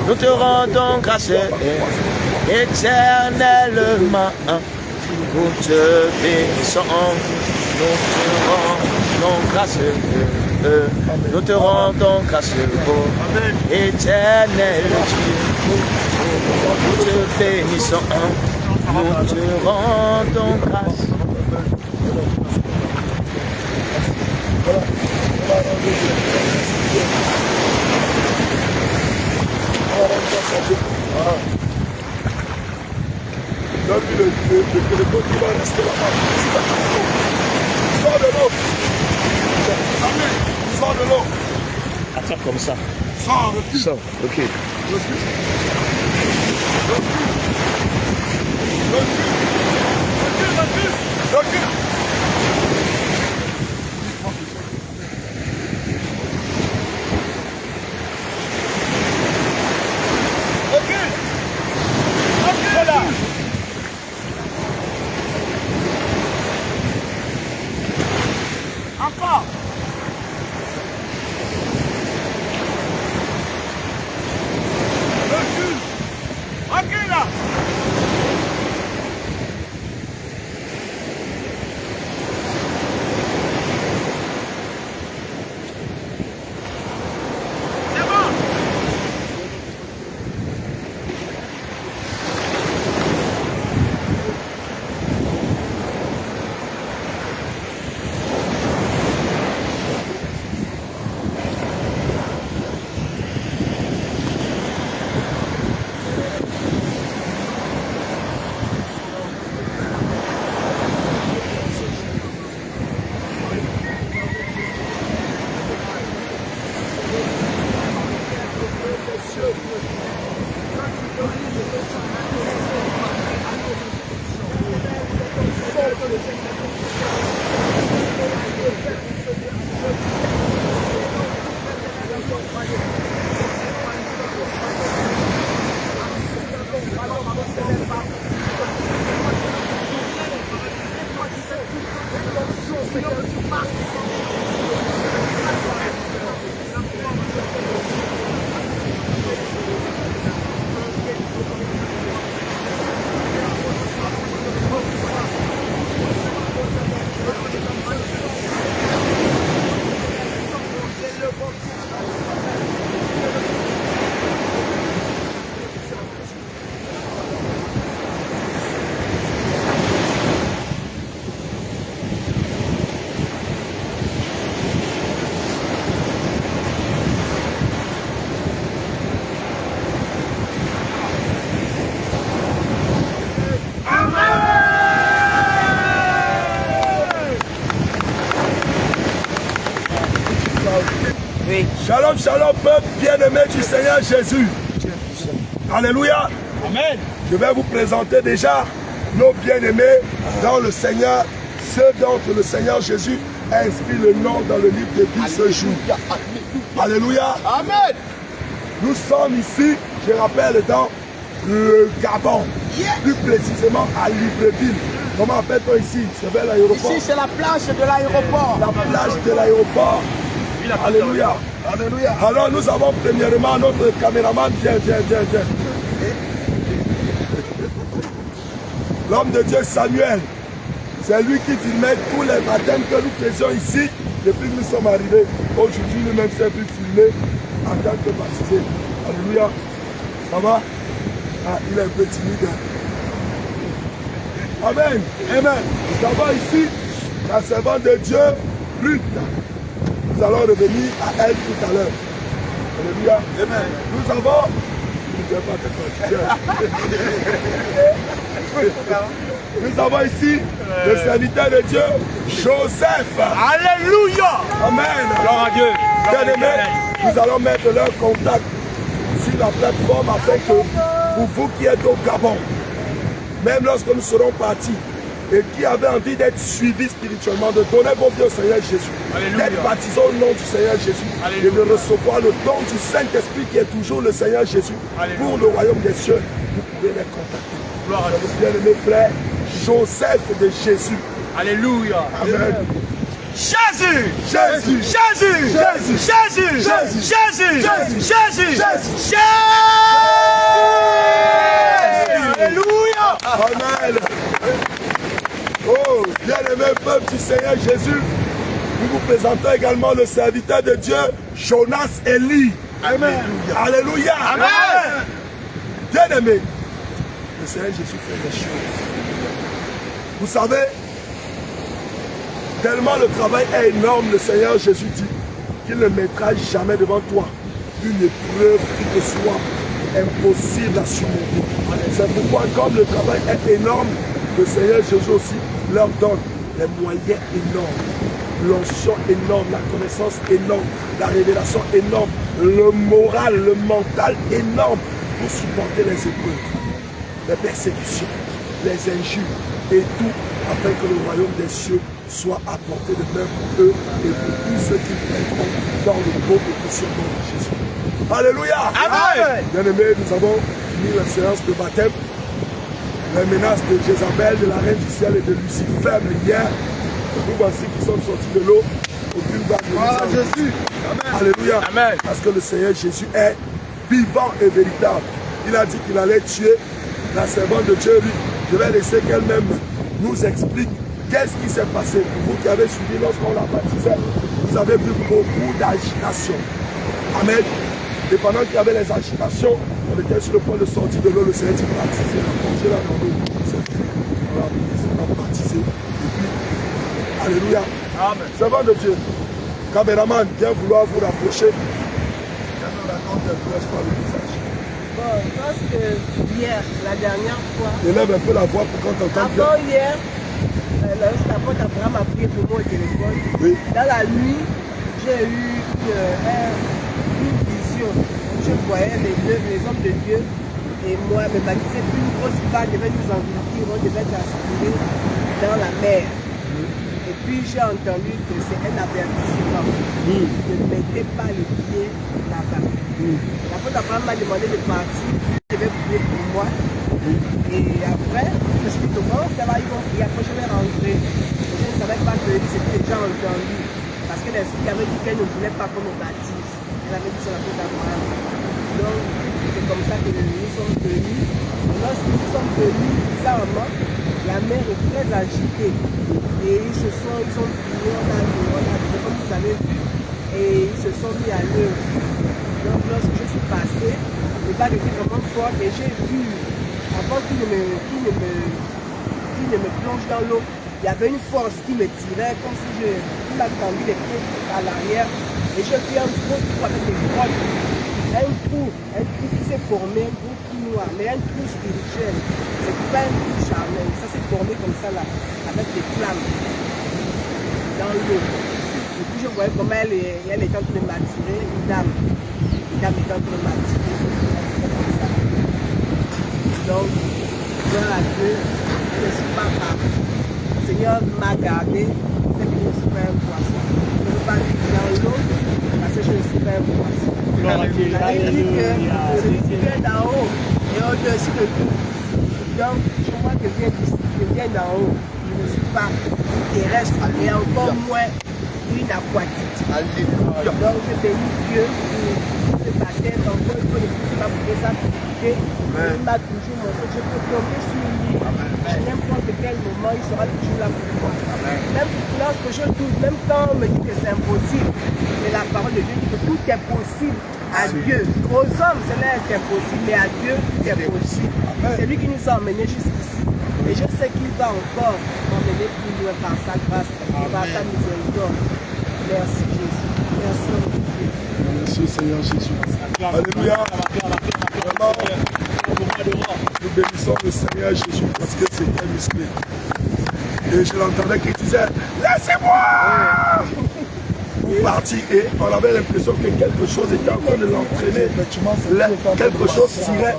nous te rendons grâce, éternellement. Nous te bénissons, nous te rendons grâce. Nous te rendons grâce, oh, éternel Dieu. Nous te bénissons, nous te rendons grâce. Donc le téléphone qui va rester là-bas. Sors de l'eau. Sors de l'eau. Attrape comme ça. Sors, recule. Sors, ok. Recule. Recule. Encore. Recule là. C'est bon. Oui. Shalom, shalom, peuple bien-aimé du Seigneur Jésus. Alléluia. Amen. Je vais vous présenter déjà nos bien-aimés dans le Seigneur, ceux dont le Seigneur Jésus a inscrit le nom dans le livre de vie ce jour. Alléluia. Amen. Nous sommes ici, je rappelle, dans le Gabon, plus précisément à Libreville. Comment appelle-t-on ici? C'est vers l'aéroport. Ici, c'est la plage de l'aéroport. La plage de l'aéroport. Alléluia. Alléluia. Alors nous avons premièrement notre caméraman. Viens. L'homme de Dieu Samuel. C'est lui qui filmait tous les baptêmes que nous faisions ici depuis que nous sommes arrivés. Aujourd'hui, nous-mêmes sommes filmés en tant que baptisés. Alléluia. Ça va? Ah, il est un peu timide. Amen. Amen. Nous avons ici la servante de Dieu, Ruth. Nous allons revenir à elle tout à l'heure. Alléluia. Amen. Nous avons... Nous avons ici le serviteur de Dieu, Joseph. Alléluia. Amen. Gloire à Dieu. Bien-aimés, nous allons mettre leur contact sur la plateforme afin que pour vous qui êtes au Gabon, même lorsque nous serons partis, et qui avez envie d'être suivis spirituellement, de donner vos vies au Seigneur Jésus, d'être baptisés au nom du Seigneur Jésus, et de recevoir le don du Saint-Esprit qui est toujours le Seigneur Jésus pour le royaume des cieux, vous pouvez les contacter. Gloire à Dieu. Bien-aimé frère, Joseph de Jésus. Alléluia. Amen. Jésus. Jésus. Jésus. Jésus. Jésus. Jésus. Jésus. Jésus. Jésus. Jésus. Alléluia. Amen. Oh, bien-aimé peuple du Seigneur Jésus, nous vous présentons également le serviteur de Dieu, Jonas Eli. Amen. Alléluia. Amen. Bien-aimé, le Seigneur Jésus fait des choses. Vous savez, tellement le travail est énorme, le Seigneur Jésus dit qu'il ne mettra jamais devant toi une épreuve qui te soit impossible à surmonter. C'est pourquoi, comme le travail est énorme, le Seigneur Jésus aussi leur donne les moyens énormes, l'onction énorme, la connaissance énorme, la révélation énorme, le moral, le mental énorme pour supporter les épreuves, les persécutions, les injures et tout, afin que le royaume des cieux soit apporté de même pour eux et pour tous ceux qui viendront dans le beau et précieux nom de Jésus. Alléluia! Amen! Bien-aimés, nous avons fini la séance de baptême. Les menaces de Jézabel, de la reine du ciel et de Lucifer hier. Nous voici qui sommes sortis de l'eau. Aucune vague ne nous a Jésus. Alléluia. Amen. Parce que le Seigneur Jésus est vivant et véritable. Il a dit qu'il allait tuer la servante de Dieu. Je vais laisser qu'elle-même nous explique qu'est-ce qui s'est passé. Vous qui avez suivi lorsqu'on la baptisait, vous avez vu beaucoup d'agitation. Amen. Et pendant qu'il y avait les agitations, on était sur le point de sortir de l'eau, le Seigneur dit baptisé, on a plongé là dans l'eau. C'est fini. On a baptisé. Et puis, alléluia. Amen. Servant de Dieu, caméraman, viens vouloir vous rapprocher. Viens nous raconter un peu, n'est-ce pas, le visage. Bon, je pense que hier, la dernière fois, Élève un peu la voix pour qu'on t'entende bien. avant hier, l'apôtre Abraham a prié pour moi au téléphone. Oui. Dans la nuit, j'ai eu une vision. Je voyais les hommes de Dieu et moi me baptiser, puis une grosse vague devait nous envahir, on devait transpirer dans la mer. Et puis j'ai entendu que c'est un avertissement. Ne mettez pas les pieds là-bas. L'apôtre Abraham m'a demandé de partir, je devais prier pour moi. Et après, je me suis dit, comment ça va, ils vont prier. Après, je vais rentrer. Je ne savais pas que c'était déjà entendu. Parce que l'Esprit avait dit qu'elle ne voulait pas qu'on nous baptise. Elle avait dit sur l'apôtre Abraham. Donc, c'est comme ça que nous sommes venus. Et lorsque nous sommes venus, bizarrement, la mer est très agitée. Et ils sont priés, on a comme vous avez vu. Et ils se sont mis à l'œuvre. Donc, lorsque je suis passé, les vagues étaient vraiment fortes et j'ai vu, avant qu'il ne me plonge dans l'eau, il y avait une force qui me tirait comme si je m'avais tendu les pieds à l'arrière. Et j'ai vu un gros trou avec des grottes. Un trou qui s'est formé, un trou tout noir, mais un trou spirituel. C'est pas un trou charnel. Ça s'est formé comme ça là, avec des flammes dans l'eau. Et puis je voyais comment elle était en train de m'attirer, une dame. Une dame était en train de m'attirer. Donc, gloire à Dieu, je ne suis pas parti. Le Seigneur m'a gardé, c'est que je ne suis pas un poisson. Je ne veux pas vivre dans l'eau parce que je ne suis pas un poisson. Il dit que celui qui vient d'en haut est au-dessus de tout. Donc, je vois que je viens d'en haut. Je ne suis pas terrestre, mais encore moins une aquatique. Donc, je bénis Dieu pour ce baptême. Encore une fois, je ne peux pas ça. Il m'a toujours montré, je peux tomber sur lui. À n'importe quel moment, il sera toujours là pour moi. Même lorsque je doute, même quand on me dit que c'est impossible, mais la parole de Dieu dit que tout est possible à Dieu. Aux hommes, cela est impossible, mais à Dieu, tout est possible. C'est lui qui nous a emmenés jusqu'ici. Et je sais qu'il va encore m'emmener plus loin par sa grâce et par sa miséricorde. Merci Jésus. Merci. Merci Seigneur Jésus. Alléluia. Vraiment, nous bénissons le Seigneur Jésus parce que c'était musclé. Et je l'entendais qui disait, laissez-moi pour partir. Et on avait l'impression que quelque chose était en train de l'entraîner. Quelque chose tirait.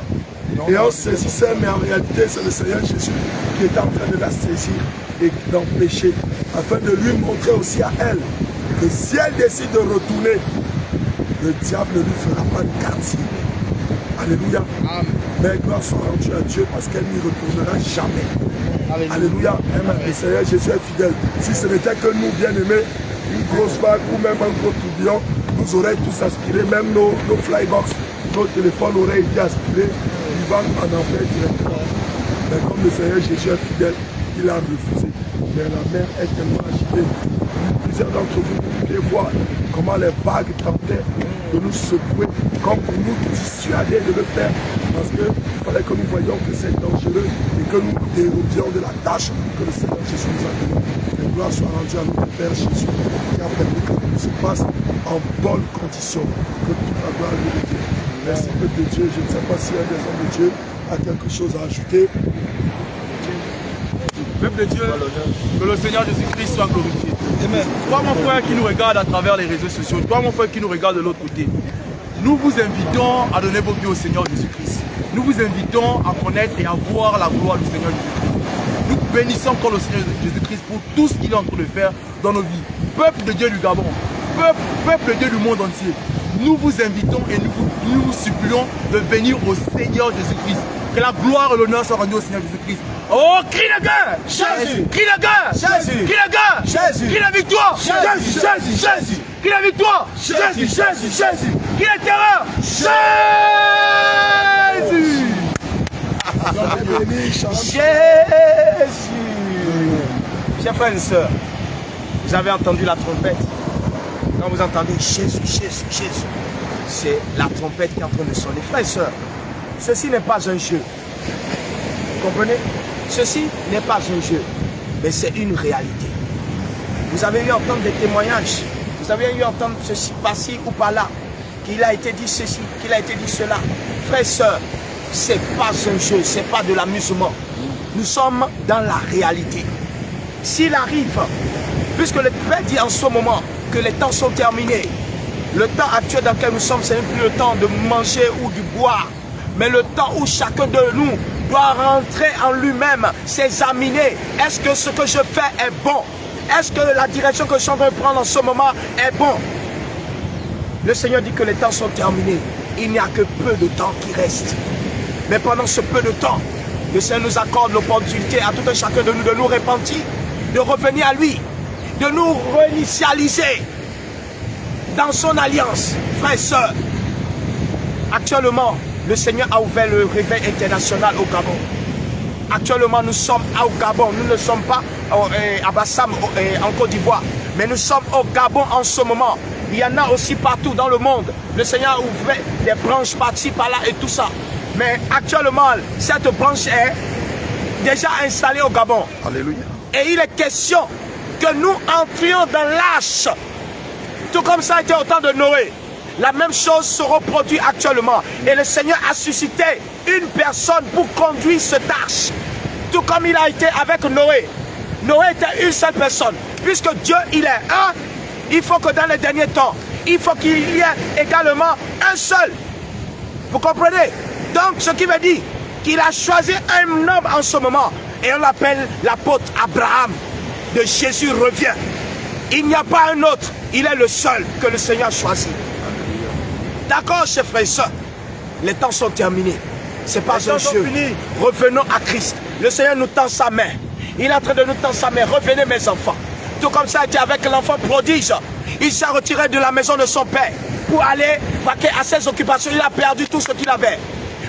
Et on saisissait, mais en réalité, c'est le Seigneur Jésus qui était en train de la saisir et d'empêcher, afin de lui montrer aussi à elle que si elle décide de retourner, le diable ne lui fera pas de quartier. Alléluia. Mais gloire soit rendue à Dieu parce qu'elle n'y retournera jamais. Alléluia. Le Seigneur Jésus est fidèle. Si ce n'était que nous, bien-aimés, une grosse vague ou même un gros tourbillon, nous aurions tous aspiré, même nos flybox, nos téléphones auraient été aspirés, vivant en enfer directement. Mais comme le Seigneur Jésus est fidèle, il a refusé. Mais la mer est tellement agitée. Plusieurs d'entre vous pouviez voir comment les vagues tentaient de nous secouer, comme pour nous dissuader de le faire. Parce qu'il fallait que nous voyions que c'est dangereux et que nous dérobions de la tâche que le Seigneur Jésus nous a donnée. Que gloire soit rendue à notre Père Jésus qui a permis que tout se passe en bonne condition. Que toute la gloire lui revienne. Merci, peuple de Dieu. Je ne sais pas s'il y a des hommes de Dieu a quelque chose à ajouter. Peuple de Dieu, que le Seigneur Jésus-Christ soit glorifié. Amen. Toi, mon frère qui nous regarde à travers les réseaux sociaux, toi, mon frère qui nous regarde de l'autre côté, nous vous invitons à donner vos vies au Seigneur Jésus-Christ. Nous vous invitons à connaître et à voir la gloire du Seigneur Jésus-Christ. Nous bénissons encore le Seigneur Jésus-Christ pour tout ce qu'il est en train de faire dans nos vies. Peuple de Dieu du Gabon, peuple de Dieu du monde entier, nous vous invitons et nous vous supplions de venir au Seigneur Jésus-Christ. Que la gloire et l'honneur soient rendus au Seigneur Jésus-Christ. Oh, crie la guerre! Jésus! Crie la guerre! Jésus! Crie la guerre! Jésus! Crie la victoire! Jésus! Jésus! Jésus! Crie la victoire! Jésus! Jésus! Jésus! Crie la terreur! Jésus! Jésus! Chers frères et sœurs, vous avez entendu la trompette. Quand vous entendez Jésus, Jésus, Jésus, c'est la trompette qui est en train de sonner. Frères et sœurs, ceci n'est pas un jeu. Vous comprenez? Ceci n'est pas un jeu, mais c'est une réalité. Vous avez eu à entendre des témoignages. Vous avez eu à entendre ceci, par-ci ou par-là. Qu'il a été dit ceci, qu'il a été dit cela. Frères et sœurs, ce n'est pas un jeu, ce n'est pas de l'amusement. Nous sommes dans la réalité. S'il arrive, puisque le Père dit en ce moment que les temps sont terminés, le temps actuel dans lequel nous sommes, ce n'est plus le temps de manger ou de boire, mais le temps où chacun de nous doit rentrer en lui-même, s'examiner. Est-ce que ce que je fais est bon? Est-ce que la direction que je suis en train de prendre en ce moment est bon? Le Seigneur dit que les temps sont terminés. Il n'y a que peu de temps qui reste. Mais pendant ce peu de temps, le Seigneur nous accorde l'opportunité à tout un chacun de nous de nous repentir, de revenir à lui, de nous réinitialiser dans son alliance. Frères et sœurs, actuellement, le Seigneur a ouvert le réveil international au Gabon. Actuellement, nous sommes au Gabon. Nous ne sommes pas à Bassam, en Côte d'Ivoire. Mais nous sommes au Gabon en ce moment. Il y en a aussi partout dans le monde. Le Seigneur a ouvert des branches par-ci, par-là et tout ça. Mais actuellement, cette branche est déjà installée au Gabon. Alléluia. Et il est question que nous entrions dans l'âge. Tout comme ça a été au temps de Noé. La même chose se reproduit actuellement. Et le Seigneur a suscité une personne pour conduire cette arche. Tout comme il a été avec Noé. Noé était une seule personne. Puisque Dieu, il est un, il faut que dans les derniers temps, il faut qu'il y ait également un seul. Vous comprenez? Donc, ce qui veut dire qu'il a choisi un homme en ce moment. Et on l'appelle l'apôtre Abraham. De Jésus revient. Il n'y a pas un autre. Il est le seul que le Seigneur a choisi. D'accord, chers frères et sœurs, les temps sont terminés. Ce n'est pas un jeu. Revenons à Christ. Le Seigneur nous tend sa main. Il est en train de nous tendre sa main. Revenez mes enfants. Tout comme ça a été avec l'enfant prodige. Il s'est retiré de la maison de son père pour aller vaquer à ses occupations. Il a perdu tout ce qu'il avait.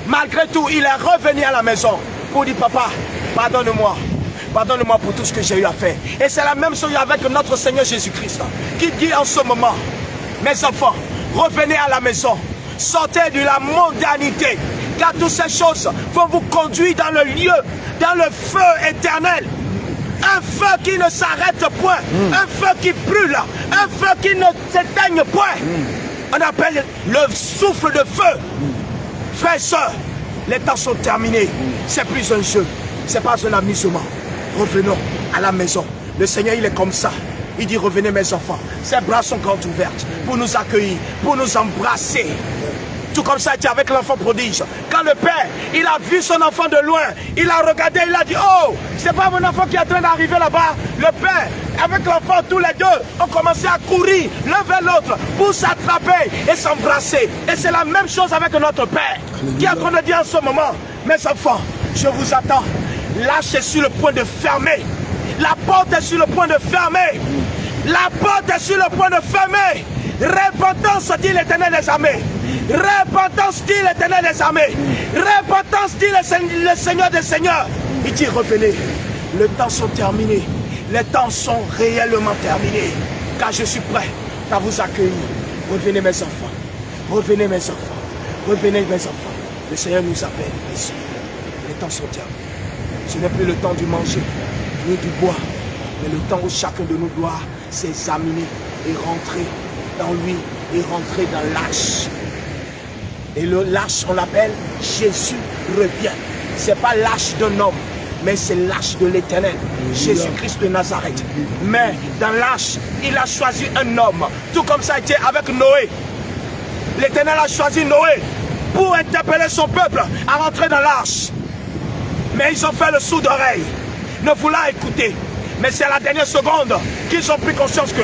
Malgré tout, il est revenu à la maison pour dire, papa, pardonne-moi. Pardonne-moi pour tout ce que j'ai eu à faire. Et c'est la même chose avec notre Seigneur Jésus-Christ qui dit en ce moment, mes enfants, revenez à la maison, sortez de la mondanité, car toutes ces choses vont vous conduire dans le lieu, dans le feu éternel. Un feu qui ne s'arrête point, un feu qui brûle, un feu qui ne s'éteigne point. On appelle le souffle de feu. Frères et sœurs, les temps sont terminés. C'est plus un jeu, c'est pas un amusement. Revenons à la maison. Le Seigneur, il est comme ça. Il dit, revenez mes enfants. Ses bras sont grands ouverts pour nous accueillir, pour nous embrasser. Tout comme ça a été avec l'enfant prodige. Quand le père, il a vu son enfant de loin, il a regardé, il a dit, oh, c'est pas mon enfant qui est en train d'arriver là-bas. Le père, avec l'enfant, tous les deux, ont commencé à courir l'un vers l'autre pour s'attraper et s'embrasser. Et c'est la même chose avec notre père, qui est en train de dire en ce moment, mes enfants, je vous attends. L'âge est sur le point de fermer. La porte est sur le point de fermer. La porte est sur le point de fermer. Repentance, dit l'Éternel des armées. Repentance, dit l'Éternel des armées. Repentance, dit le Seigneur des seigneurs. Il dit, revenez. Les temps sont terminés. Les temps sont réellement terminés. Car je suis prêt à vous accueillir. Revenez mes enfants. Revenez mes enfants. Revenez mes enfants. Le Seigneur nous appelle. Les temps sont terminés. Ce n'est plus le temps du manger, ni du boire, mais le temps où chacun de nous doit s'examiner et rentrer dans lui et rentrer dans l'âge. Et l'arche, on l'appelle Jésus revient. Ce n'est pas l'arche d'un homme, mais c'est l'arche de l'Éternel, Jésus-Christ de Nazareth. Mais dans l'arche, il a choisi un homme, tout comme ça a été avec Noé. L'Éternel a choisi Noé pour interpeller son peuple à rentrer dans l'arche. Mais ils ont fait le sourd d'oreille, ne voulant écouter. Mais c'est à la dernière seconde qu'ils ont pris conscience que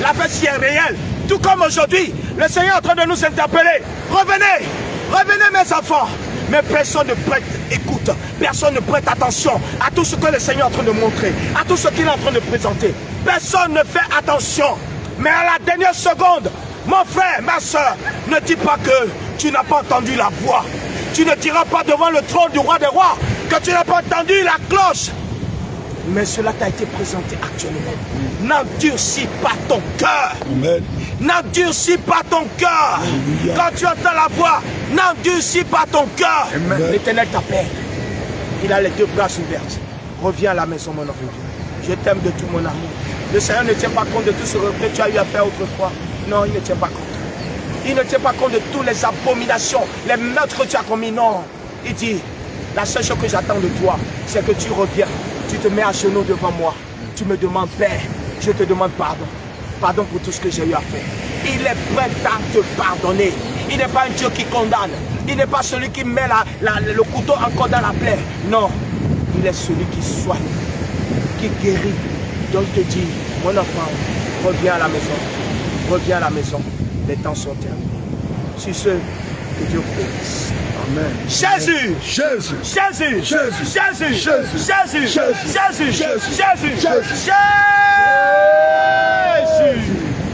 la fête si est réelle. Tout comme aujourd'hui, le Seigneur est en train de nous interpeller. Revenez, revenez mes enfants. Mais personne ne prête écoute, personne ne prête attention à tout ce que le Seigneur est en train de montrer, à tout ce qu'il est en train de présenter. Personne ne fait attention. Mais à la dernière seconde, mon frère, ma soeur, ne dis pas que tu n'as pas entendu la voix. Tu ne diras pas devant le trône du roi des rois que tu n'as pas entendu la cloche. Mais cela t'a été présenté actuellement. N'endurcis pas ton cœur. N'endurcis pas ton cœur. Quand tu entends la voix, n'endurcis pas ton cœur. L'Éternel t'appelle. Il a les deux bras ouverts. Reviens à la maison, mon enfant. Je t'aime de tout mon amour. Le Seigneur ne tient pas compte de tout ce que tu as eu à faire autrefois. Non, il ne tient pas compte. Il ne tient pas compte de toutes les abominations, les meurtres que tu as commis. Non. Il dit, la seule chose que j'attends de toi, c'est que tu reviens. Tu te mets à genoux devant moi. Tu me demandes Père. Je te demande pardon. Pardon pour tout ce que j'ai eu à faire. Il est prêt à te pardonner. Il n'est pas un Dieu qui condamne. Il n'est pas celui qui met le couteau encore dans la plaie. Non. Il est celui qui soigne, qui guérit. Donc je te dis, mon enfant, reviens à la maison. Reviens à la maison. Les temps sont terminés. Sur ce, que Dieu vous bénisse. Amen. Jésus, Jésus, Jésus, Jésus, Jésus, Jésus, Jésus, Jésus, Jésus, Jésus, Jésus.